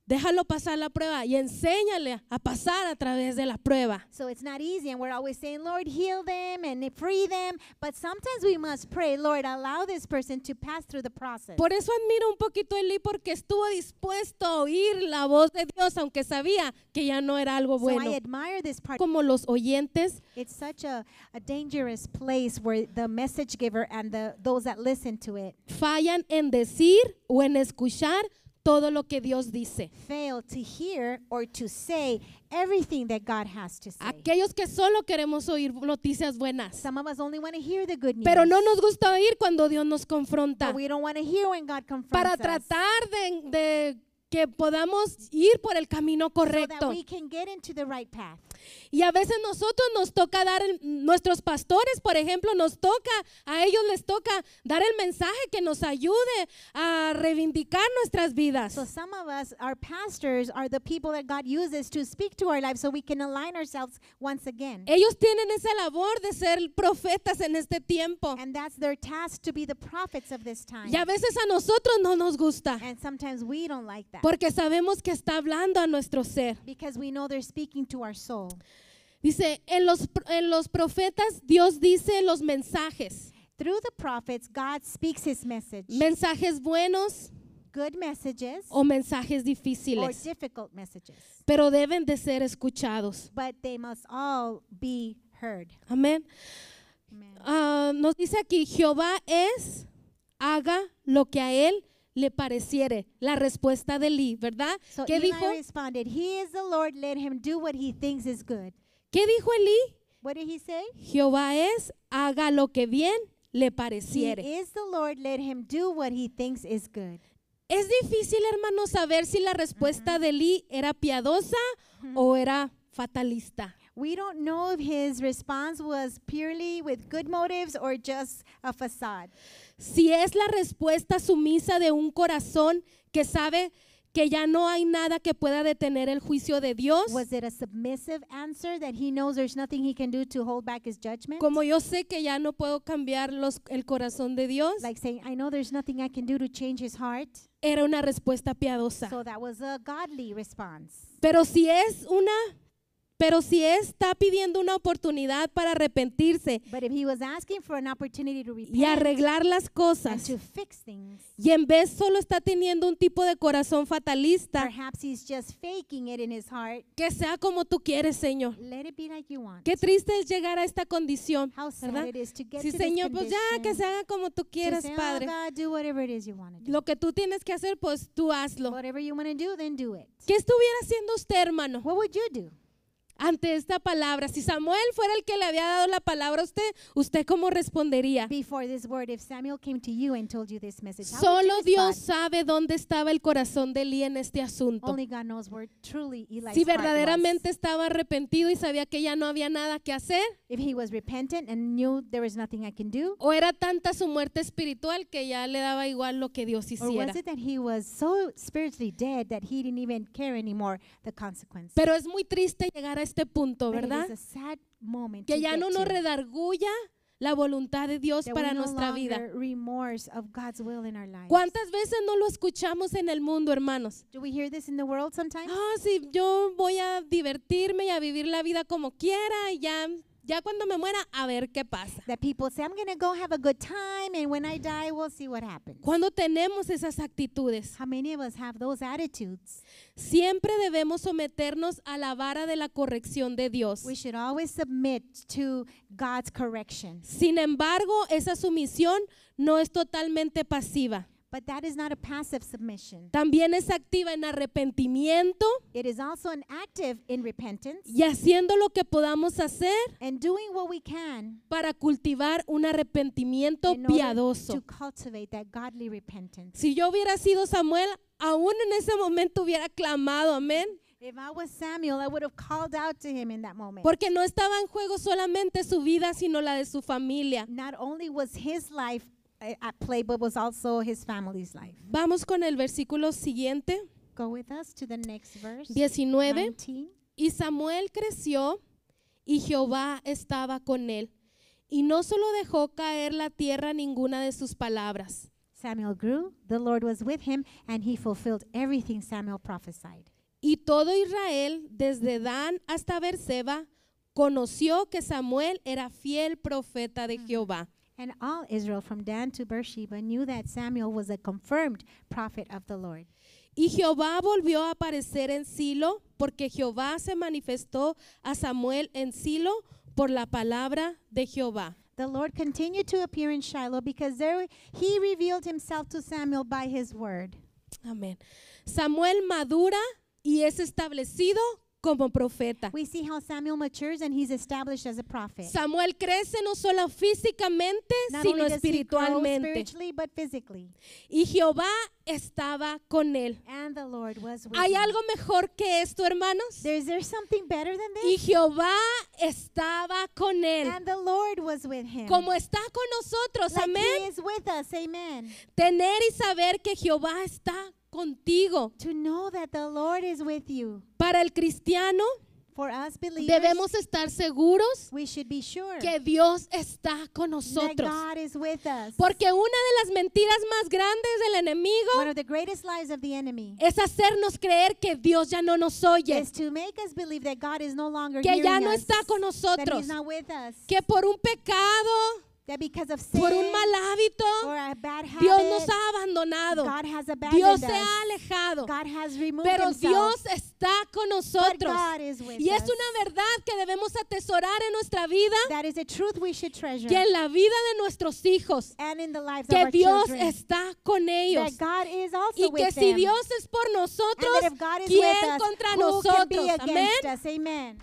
S1: déjalo pasar la prueba y enséñale a pasar a través de la prueba.
S2: So it's not easy, and we're always saying, Lord, heal them and free them. But sometimes we must pray, Lord, allow this person to pass through the process.
S1: Por eso admiro un poquito a Elí porque estuvo dispuesto a oír la voz de Dios aunque sabía que ya no era algo
S2: So I
S1: bueno.
S2: admire this part.
S1: Como los oyentes
S2: It's such a dangerous place where the message giver and those that listen to it
S1: fallan en decir o en escuchar todo lo que Dios dice.
S2: fail to hear or to say everything that God has to say.
S1: Aquellos que solo queremos oír noticias buenas,
S2: Some of us only want to hear the good news.
S1: pero no nos gusta oír cuando Dios nos confronta.
S2: But we don't want to hear when God confronts
S1: Para
S2: us.
S1: tratar de que podamos ir por el camino
S2: So that
S1: correcto.
S2: we can get into the right path.
S1: Y a veces nosotros nos toca dar, nuestros pastores, por ejemplo, a ellos les toca dar el mensaje que nos ayude a reivindicar nuestras vidas.
S2: So some of us, our pastors, are the people that God uses to speak to our lives so we can align ourselves once again.
S1: Ellos tienen esa labor de ser profetas en este tiempo.
S2: And that's their task, to be the prophets of this time.
S1: Y a veces a nosotros no nos gusta,
S2: And sometimes we don't like that
S1: porque sabemos que está hablando a nuestro ser.
S2: because we know they're speaking to our soul.
S1: Dice, en los profetas Dios dice los mensajes.
S2: Through the prophets, God speaks his message.
S1: Mensajes buenos
S2: Good messages
S1: o mensajes
S2: or
S1: difíciles,
S2: difficult messages.
S1: pero deben de ser escuchados.
S2: But they must all be heard.
S1: Amén.
S2: Amen.
S1: Nos dice aquí, Jehová es, haga lo que a él le pareciere. La respuesta de Elí, ¿verdad?
S2: So
S1: ¿Qué
S2: Eli
S1: dijo?
S2: responded, "He is the Lord, let him do what he thinks is good."
S1: ¿Qué dijo Elí?
S2: What did he say?
S1: Jehová es, haga lo que bien le
S2: He
S1: pareciere.
S2: is the Lord, let him do what he thinks is good.
S1: Es difícil, hermanos, saber si la respuesta de Elí era piadosa o era fatalista.
S2: We don't know if his response was purely with good motives or just a facade.
S1: Si es la respuesta sumisa de un corazón que sabe que ya no hay nada que pueda detener el juicio de Dios,
S2: Was it a submissive answer that he knows there's nothing he can do to hold back his judgment?
S1: como yo sé que ya no puedo cambiar el corazón de Dios,
S2: Like saying, I know there's nothing I can do to change his heart.
S1: era una respuesta piadosa.
S2: So that was a godly response.
S1: Pero si está pidiendo una oportunidad para arrepentirse
S2: But if he was asking for an opportunity to
S1: y
S2: repent
S1: arreglar las
S2: and
S1: cosas,
S2: to fix things,
S1: y en vez solo está teniendo un tipo de corazón fatalista,
S2: perhaps he's just faking it in his heart.
S1: que sea como tú quieres, Señor.
S2: Let it be like you want.
S1: Qué triste es llegar a esta condición,
S2: How sad
S1: ¿verdad?
S2: it is to get
S1: Sí,
S2: to this
S1: Señor, pues ya que
S2: condition.
S1: se haga como tú
S2: To
S1: quieras,
S2: say, "Oh,
S1: Padre.
S2: God, do whatever it is you want to do.
S1: Lo que tú tienes que hacer, pues tú hazlo.
S2: Whatever you want to do, then do it.
S1: ¿Qué estuviera haciendo usted, hermano,
S2: What would you do?
S1: ante esta palabra? Si Samuel fuera el que le había dado la palabra a ¿usted cómo respondería?
S2: Before this word, if Samuel came to you and told you this message, how would
S1: Solo
S2: you
S1: Dios
S2: respond?
S1: sabe dónde estaba el corazón de Elí en este asunto.
S2: Only God knows where truly Eli's
S1: Si
S2: heart
S1: verdaderamente
S2: was.
S1: estaba arrepentido y sabía que ya no había nada que hacer,
S2: If he was repentant and knew there was nothing I can do,
S1: o era tanta su muerte espiritual que ya le daba igual lo que Dios
S2: or
S1: hiciera.
S2: was it that he was so spiritually dead that he didn't even care anymore the consequences?
S1: Pero es muy triste llegar a este punto,
S2: But
S1: ¿verdad?
S2: it is a sad moment
S1: Que
S2: to
S1: ya
S2: get
S1: no
S2: to,
S1: nos redarguya la voluntad de Dios
S2: that
S1: para
S2: we no
S1: nuestra vida.
S2: longer remorse of God's will in our lives.
S1: ¿Cuántas veces no lo escuchamos en el mundo, hermanos?
S2: Do we hear this in the world sometimes?
S1: Ah, sí, yo voy a divertirme y a vivir la vida como quiera y ya cuando me muera, a ver qué pasa.
S2: That people say, I'm going to go have a good time, and when I die, we'll see what happens.
S1: Cuando tenemos esas actitudes,
S2: How many of us have those attitudes?
S1: siempre debemos someternos a la vara de la corrección de Dios.
S2: We should always submit to God's correction.
S1: Sin embargo, esa sumisión no es totalmente pasiva.
S2: But that is not a passive submission.
S1: También es activa en arrepentimiento
S2: It is also an active in repentance
S1: y haciendo lo que podamos hacer
S2: and doing what we can
S1: para cultivar un arrepentimiento
S2: in order
S1: piadoso.
S2: to cultivate that godly repentance.
S1: Si yo hubiera sido Samuel, aún en ese momento hubiera clamado, amén.
S2: If I was Samuel, I would have called out to him in that moment.
S1: Porque no estaba en juego solamente su vida, sino la de su familia.
S2: Not only was his life at play, but was also his family's life.
S1: Vamos con el versículo siguiente,
S2: Go with us to the next verse.
S1: 19.
S2: 19.
S1: Y Samuel creció y Jehová estaba con él. Y no solo dejó caer la tierra ninguna de sus palabras.
S2: Samuel grew, the Lord was with him, and he fulfilled everything Samuel prophesied.
S1: Y todo Israel, desde Dan hasta Berseba, conoció que Samuel era fiel profeta de Jehová.
S2: And all Israel from Dan to Beersheba knew that Samuel was a confirmed prophet of the Lord.
S1: Y Jehová volvió a aparecer en Silo, porque Jehová se manifestó a Samuel en Silo por la palabra de Jehová.
S2: The Lord continued to appear in Shiloh because there he revealed himself to Samuel by his word.
S1: Amén. Samuel madura y es establecido como profeta.
S2: We see how Samuel matures and he's established as a prophet.
S1: Samuel crece no solo físicamente,
S2: Not
S1: sino
S2: only does he grow
S1: espiritualmente.
S2: spiritually, but physically.
S1: Y Jehová estaba con él.
S2: And the Lord was with
S1: ¿Hay
S2: him.
S1: algo mejor que esto, hermanos?
S2: Is there something better than
S1: Y
S2: this?
S1: Jehová estaba con él.
S2: And the Lord was with him.
S1: Como está con nosotros,
S2: Like
S1: amén.
S2: he is with us, amen.
S1: Tener y saber que Jehová está contigo.
S2: To know that the Lord is with you.
S1: Para el cristiano
S2: For us believers,
S1: debemos estar seguros
S2: we should be sure
S1: que Dios está con
S2: that
S1: nosotros.
S2: God is with us.
S1: Porque una de las mentiras más grandes del enemigo
S2: One of the greatest lies of the enemy
S1: es hacernos creer que Dios ya no nos oye,
S2: is to make us believe that God is no longer
S1: que ya
S2: hearing
S1: no
S2: us,
S1: está con
S2: that
S1: nosotros,
S2: he's not with us,
S1: que por un pecado
S2: that because of
S1: por
S2: sin
S1: un mal hábito,
S2: or a bad habit,
S1: Dios nos ha abandonado.
S2: God has abandoned
S1: Dios se
S2: us.
S1: ha alejado.
S2: God has removed
S1: Pero
S2: himself.
S1: Dios está con
S2: But
S1: nosotros.
S2: God is with
S1: Y es
S2: us.
S1: una verdad que debemos atesorar en nuestra vida
S2: That is a truth we should treasure.
S1: y en la vida de nuestros hijos.
S2: And in the lives of
S1: Que
S2: our
S1: Dios
S2: children.
S1: está con ellos.
S2: That God is also
S1: Y que
S2: with
S1: si
S2: them.
S1: Dios es por nosotros,
S2: And that if God is with
S1: ¿quién
S2: us,
S1: contra
S2: who can be
S1: nosotros? Amén.
S2: against us? Amen.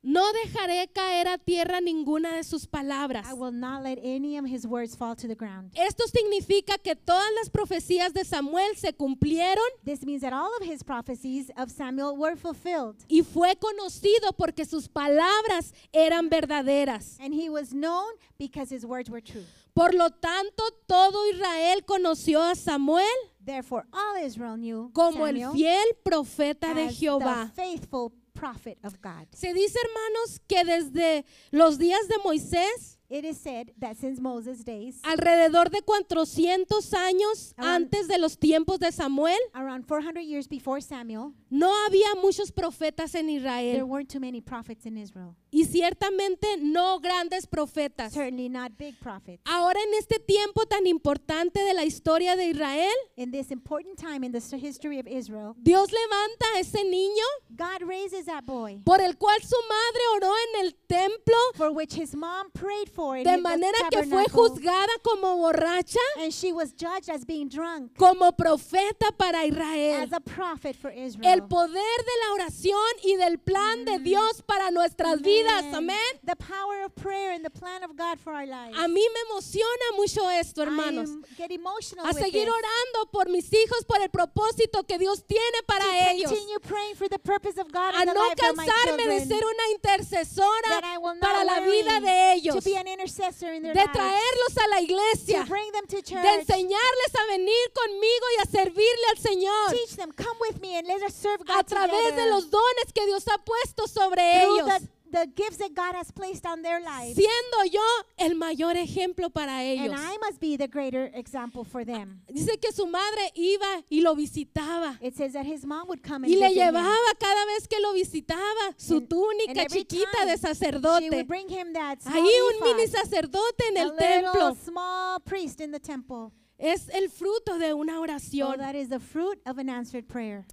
S1: No dejaré caer a tierra ninguna de sus palabras.
S2: I will not let any of his words fall to the ground.
S1: Esto significa que todas las profecías de Samuel se cumplieron
S2: This means that all of his prophecies of Samuel were fulfilled.
S1: y fue conocido porque sus palabras eran verdaderas.
S2: And he was known because his words were true.
S1: Por lo tanto, todo Israel conoció a Samuel
S2: Therefore, all Israel knew
S1: como el
S2: Samuel
S1: fiel profeta de
S2: as
S1: Jehová.
S2: the faithful prophet of God.
S1: Se dice, hermanos, que desde los días de Moisés,
S2: It is said that since Moses' days,
S1: alrededor de 400 años
S2: Around-
S1: antes de los tiempos de Samuel,
S2: around 400 years before Samuel,
S1: no había muchos profetas en
S2: there
S1: Israel
S2: weren't too many prophets in Israel.
S1: y ciertamente no grandes profetas.
S2: Certainly not big prophets.
S1: Ahora en este tiempo tan importante de la historia de Israel,
S2: In this important time in the history of Israel,
S1: Dios levanta a ese niño
S2: God raises that boy
S1: por el cual su madre oró en el templo,
S2: for which his mom prayed for in
S1: de
S2: the
S1: manera que fue
S2: tabernacle,
S1: juzgada como borracha,
S2: and she was judged as being drunk
S1: como profeta para Israel.
S2: as a prophet for
S1: El
S2: Israel.
S1: poder de la oración y del plan de Dios para nuestras vidas. Amén.
S2: The power of prayer and the plan of God for our lives.
S1: A mí me emociona mucho esto, hermanos.
S2: Get emotional
S1: A
S2: with
S1: seguir
S2: this.
S1: orando por mis hijos, por el propósito que Dios tiene para ellos.
S2: Continue praying for the purpose of God
S1: A
S2: in the
S1: no
S2: lives of my
S1: cansarme de
S2: children.
S1: ser una intercesora
S2: That I will not
S1: para la
S2: worry
S1: vida de ellos.
S2: to be an intercessor in their
S1: De
S2: lives.
S1: traerlos a la iglesia.
S2: To bring them to church.
S1: De enseñarles a venir conmigo y a servirle al Señor.
S2: Teach them, come with me and let us serve
S1: A
S2: God
S1: través de
S2: together.
S1: los dones que Dios ha puesto sobre
S2: Through
S1: ellos.
S2: the gifts that God has placed on their lives.
S1: Siendo yo el mayor ejemplo para ellos.
S2: And I must be the greater example for them.
S1: Dice que su madre iba y lo visitaba.
S2: It says that his mom would come and
S1: Y le
S2: visit him.
S1: llevaba cada vez que lo visitaba su
S2: And
S1: túnica
S2: every
S1: chiquita
S2: time
S1: de
S2: She
S1: sacerdote.
S2: would bring him that small
S1: Ahí un
S2: ephod,
S1: mini sacerdote en
S2: a
S1: el
S2: little
S1: templo.
S2: small priest in the temple.
S1: Es el fruto de una
S2: So
S1: oración.
S2: that is the fruit of an answered prayer.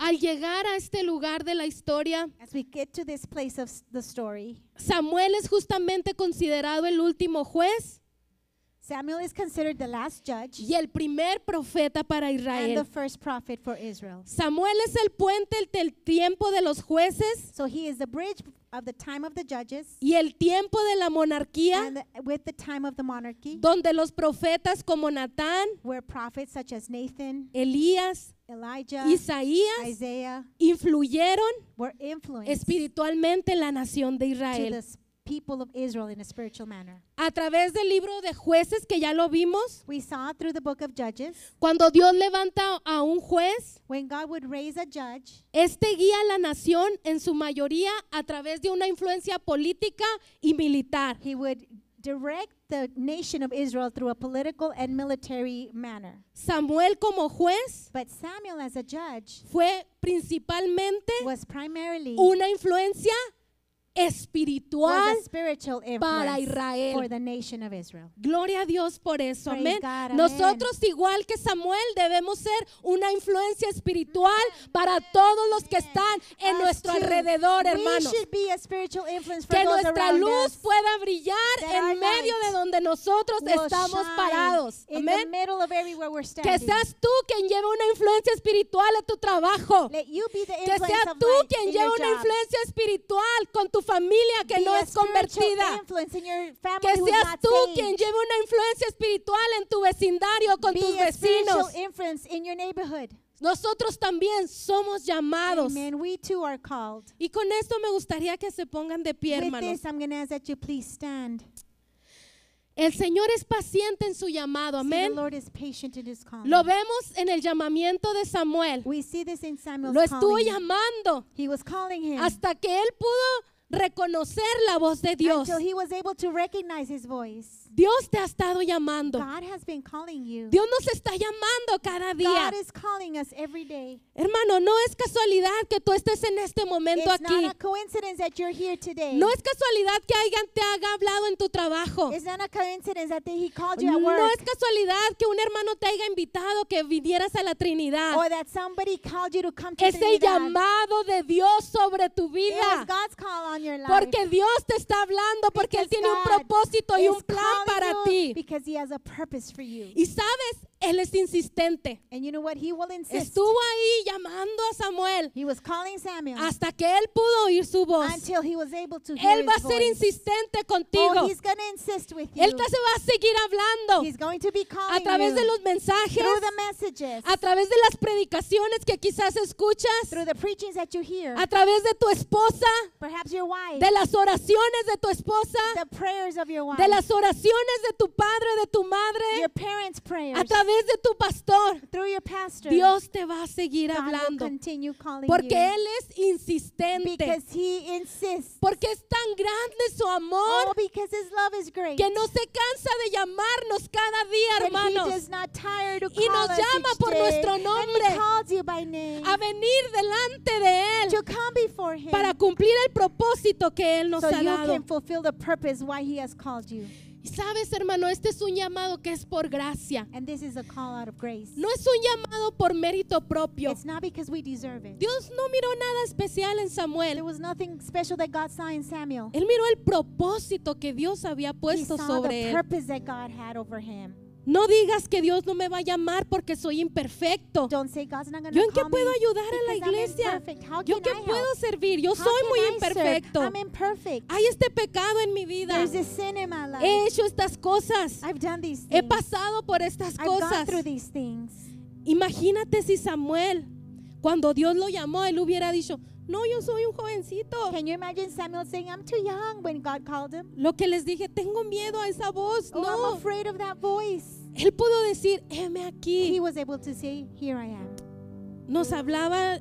S1: Al llegar a este lugar de la historia,
S2: As we get to this place of the story,
S1: Samuel es justamente considerado el último juez
S2: Samuel is considered the last judge
S1: y el primer profeta para
S2: and the
S1: Israel.
S2: first prophet for Israel.
S1: Samuel es el puente del tiempo de los jueces
S2: So he is the bridge of the time of the judges
S1: y el tiempo de la monarquía,
S2: and with the time of the monarchy,
S1: donde los profetas como Natán,
S2: where prophets such as Nathan,
S1: Elías,
S2: Elijah,
S1: Isaías
S2: Isaiah
S1: influyeron
S2: were influenced
S1: espiritualmente en la nación de
S2: to
S1: Israel.
S2: the people of Israel in a spiritual manner.
S1: A través del libro de jueces que ya lo vimos,
S2: We saw through the book of Judges,
S1: cuando Dios levanta a un juez,
S2: when God would raise a judge,
S1: este guía a la nación en su mayoría a través de una influencia política y militar.
S2: he would direct the nation of Israel through a political and military manner.
S1: Samuel como juez
S2: But Samuel as a judge
S1: fue principalmente
S2: was primarily
S1: una influencia
S2: was
S1: espiritual
S2: a spiritual
S1: para
S2: influence
S1: Israel.
S2: for the nation of Israel.
S1: Gloria a Dios por eso,
S2: Praise
S1: amén.
S2: God,
S1: Nosotros igual que Samuel debemos ser una influencia espiritual para todos los que están en
S2: Us
S1: nuestro
S2: too.
S1: alrededor,
S2: We
S1: hermanos.
S2: should be a spiritual influence for
S1: Que
S2: those
S1: nuestra
S2: around
S1: luz
S2: us.
S1: pueda brillar
S2: That
S1: en
S2: our
S1: medio
S2: light
S1: de donde nosotros
S2: will
S1: estamos
S2: shine
S1: parados.
S2: in the
S1: Amén.
S2: middle of everywhere we're
S1: Que
S2: standing.
S1: seas tú quien lleve una influencia espiritual a tu trabajo.
S2: Let you be the
S1: Que
S2: influence
S1: sea
S2: of
S1: tú
S2: light
S1: quien
S2: in
S1: lleve
S2: your
S1: una
S2: job.
S1: influencia espiritual con tu familia que
S2: Be
S1: no
S2: a
S1: es
S2: spiritual
S1: convertida.
S2: influence in your family
S1: Que
S2: who's
S1: seas
S2: not
S1: tú
S2: saved.
S1: quien lleve una influencia espiritual en tu vecindario con tus
S2: Be a spiritual
S1: vecinos.
S2: influence in your neighborhood.
S1: Nosotros también somos llamados.
S2: Amen. We too are called.
S1: Y con esto me gustaría que se pongan de pie,
S2: With
S1: hermanos.
S2: this, I'm going to ask that you please stand.
S1: El Señor es paciente en su llamado,
S2: See, the
S1: amén.
S2: Lord is patient in His calling.
S1: Lo vemos en el llamamiento de Samuel.
S2: We see this in Samuel's
S1: Lo estuvo
S2: calling.
S1: llamando
S2: He was calling him
S1: hasta que él pudo reconocer la voz de Dios.
S2: until he was able to recognize His voice.
S1: Dios te ha estado llamando.
S2: God has been calling you.
S1: Dios nos está llamando cada día.
S2: God is calling us every day.
S1: Hermano, no es casualidad que tú estés en este momento
S2: It's
S1: aquí.
S2: not a coincidence that you're here today.
S1: No es casualidad que alguien te haya hablado en tu trabajo.
S2: It's not a coincidence that he called you at work.
S1: No es casualidad que un hermano te haya invitado que vinieras a la Trinidad.
S2: Or that somebody called you to come to
S1: Es el
S2: Trinidad.
S1: llamado de Dios sobre tu
S2: It was
S1: vida.
S2: God's call on your life.
S1: Porque Dios te está hablando, porque Él tiene un
S2: God
S1: propósito y
S2: is
S1: un plan
S2: calling
S1: para
S2: you
S1: ti.
S2: Because he has a purpose for you.
S1: Y sabes, Él es insistente.
S2: And you know what? He will insist.
S1: Estuvo ahí llamando a Samuel
S2: He was calling Samuel
S1: hasta que él pudo oír su voz.
S2: until he was able to hear
S1: Él va a
S2: his
S1: ser
S2: voice.
S1: insistente contigo.
S2: Oh, he's going to insist with you.
S1: Él te se va a seguir hablando
S2: He's going to be calling
S1: a través
S2: you
S1: de los mensajes,
S2: through the messages,
S1: a través de las predicaciones que quizás escuchas,
S2: through the preachings that you hear.
S1: a través de tu esposa,
S2: Perhaps your wife,
S1: de las oraciones de tu esposa,
S2: the prayers of your wife,
S1: de las oraciones de tu padre, de tu madre,
S2: your parents' prayers,
S1: a través de tu pastor.
S2: through your pastor.
S1: Dios te va a seguir
S2: God will
S1: hablando
S2: continue calling
S1: porque
S2: you
S1: Él es insistente,
S2: because he insists.
S1: porque es tan grande su
S2: Oh,
S1: amor
S2: because his love is great.
S1: que no se cansa de llamarnos cada día,
S2: That he
S1: hermanos,
S2: does not tire to
S1: y
S2: call
S1: nos
S2: us
S1: llama
S2: each
S1: por
S2: day.
S1: nuestro
S2: And
S1: nombre
S2: he calls you by name
S1: a venir delante de Él
S2: to come before him
S1: para cumplir el propósito que Él nos
S2: so
S1: ha
S2: you
S1: dado.
S2: can fulfill the purpose why he has called you.
S1: Y sabes, hermano, este es un llamado que es por gracia.
S2: And this is a call out of grace.
S1: No es un llamado por mérito propio.
S2: It's not because we deserve it.
S1: Dios no miró nada especial en
S2: There
S1: Samuel.
S2: was nothing special that God saw in Samuel.
S1: Él miró el propósito que Dios había
S2: He
S1: puesto
S2: saw
S1: sobre
S2: the
S1: él.
S2: purpose that God had over him.
S1: No digas que Dios no me va a llamar porque soy imperfecto.
S2: Don't say God's not going
S1: ¿Yo
S2: to
S1: en qué
S2: call
S1: puedo
S2: me
S1: ayudar a la
S2: because I'm
S1: iglesia?
S2: imperfect. How
S1: ¿Yo
S2: can
S1: qué
S2: I
S1: puedo
S2: help?
S1: servir? Yo
S2: How
S1: soy
S2: can
S1: muy
S2: I serve?
S1: imperfecto.
S2: I'm imperfect.
S1: Hay este pecado en mi vida.
S2: There's this sin in my life.
S1: He hecho estas cosas.
S2: I've done these
S1: He
S2: things.
S1: pasado por estas
S2: I've gone
S1: cosas.
S2: through these things.
S1: Imagínate si Samuel, cuando Dios lo llamó, él hubiera dicho, no, yo soy un jovencito.
S2: Can you imagine Samuel saying, I'm too young when God called him?
S1: Lo que les dije, tengo miedo a esa voz.
S2: Oh, I'm
S1: No,
S2: afraid of that voice.
S1: él pudo decir, heme
S2: He
S1: aquí.
S2: was able to say, here I am.
S1: Nos hablaba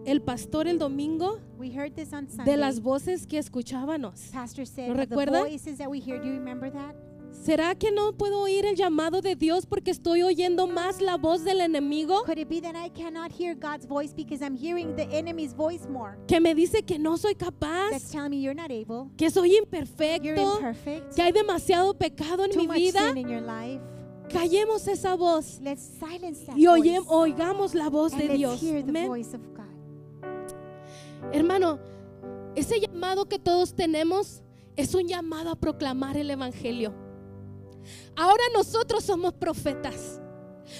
S1: el pastor el domingo
S2: We heard this on
S1: de
S2: Sunday.
S1: las voces que escuchábamos.
S2: Pastor said,
S1: ¿Lo
S2: of the
S1: recuerdan?
S2: voices that we hear. Do you remember that?
S1: ¿Será que no puedo oír el llamado de Dios porque estoy oyendo más la voz del enemigo
S2: Could it be that I cannot hear God's voice because I'm hearing the enemy's voice more?
S1: que me dice que no soy
S2: That's
S1: capaz,
S2: telling me you're not able.
S1: que soy
S2: You're
S1: imperfecto,
S2: imperfect.
S1: que hay demasiado pecado en
S2: Too
S1: mi
S2: much
S1: vida?
S2: sin in your life.
S1: Callemos esa voz
S2: Let's silence that
S1: y
S2: voice.
S1: oigamos la voz
S2: And
S1: de
S2: let's
S1: Dios.
S2: hear the
S1: Amén.
S2: voice of God.
S1: Hermano, ese llamado que todos tenemos es un llamado a proclamar el evangelio. Ahora nosotros somos profetas,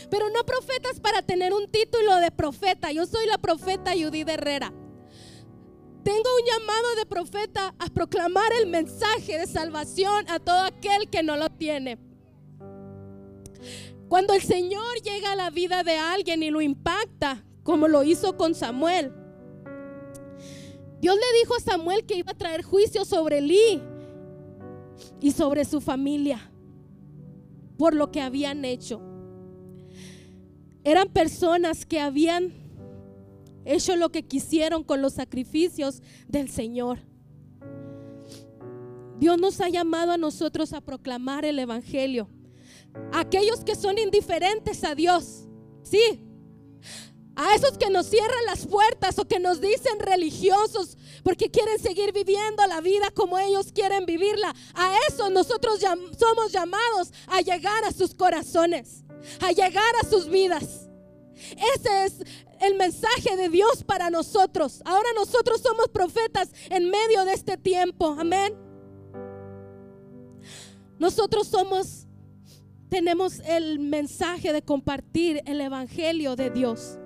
S1: pero no profetas para tener un título de profeta. Yo soy la profeta Judith Herrera. Tengo un llamado de profeta a proclamar el mensaje de salvación a todo aquel que no lo tiene. Cuando el Señor llega a la vida de alguien y lo impacta, como lo hizo con Samuel, Dios le dijo a Samuel que iba a traer juicio sobre Elí y sobre su familia por lo que habían hecho. Eran personas que habían hecho lo que quisieron con los sacrificios del Señor. Dios nos ha llamado a nosotros a proclamar el evangelio. Aquellos que son indiferentes a Dios, sí. A esos que nos cierran las puertas o que nos dicen religiosos porque quieren seguir viviendo la vida como ellos quieren vivirla. A esos nosotros somos llamados a llegar a sus corazones, a llegar a sus vidas. Ese es el mensaje de Dios para nosotros. Ahora nosotros somos profetas en medio de este tiempo. Amén. Nosotros tenemos el mensaje de compartir el evangelio de Dios.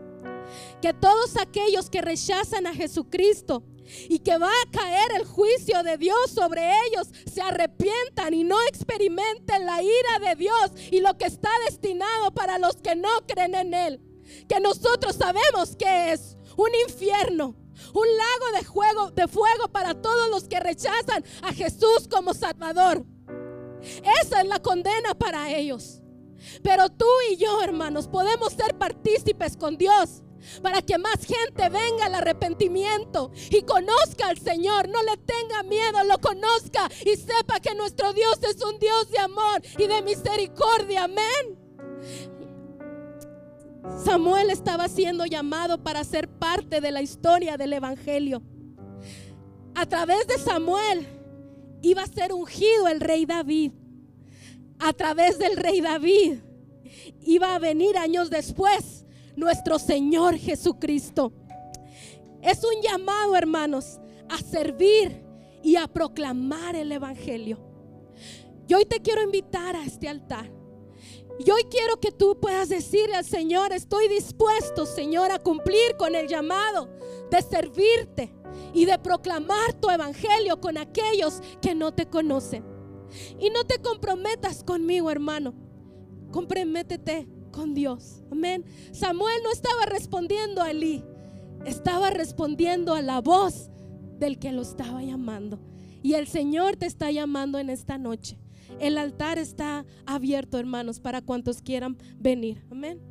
S1: Que todos aquellos que rechazan a Jesucristo y que va a caer el juicio de Dios sobre ellos, se arrepientan y no experimenten la ira de Dios y lo que está destinado para los que no creen en Él. Que nosotros sabemos que es un infierno, un lago de fuego para todos los que rechazan a Jesús como Salvador. Esa es la condena para ellos. Pero tú y yo, hermanos, podemos ser partícipes con Dios para que más gente venga al arrepentimiento y conozca al Señor, no le tenga miedo, lo conozca y sepa que nuestro Dios es un Dios de amor y de misericordia. Amén. Samuel estaba siendo llamado para ser parte de la historia del evangelio. A través de Samuel iba a ser ungido el rey David. A través del rey David iba a venir años después nuestro Señor Jesucristo. Es un llamado, hermanos, a servir y a proclamar el evangelio. Yo hoy te quiero invitar a este altar. Y hoy quiero que tú puedas decirle al Señor: estoy dispuesto, Señor, a cumplir con el llamado de servirte y de proclamar tu evangelio con aquellos que no te conocen. Y no te comprometas conmigo, hermano. Comprométete con Dios. Amén. Samuel no estaba respondiendo a Elí, estaba respondiendo a la voz del que lo estaba llamando. Y el Señor te está llamando en esta noche. El altar está abierto, hermanos, para cuantos quieran venir. Amén.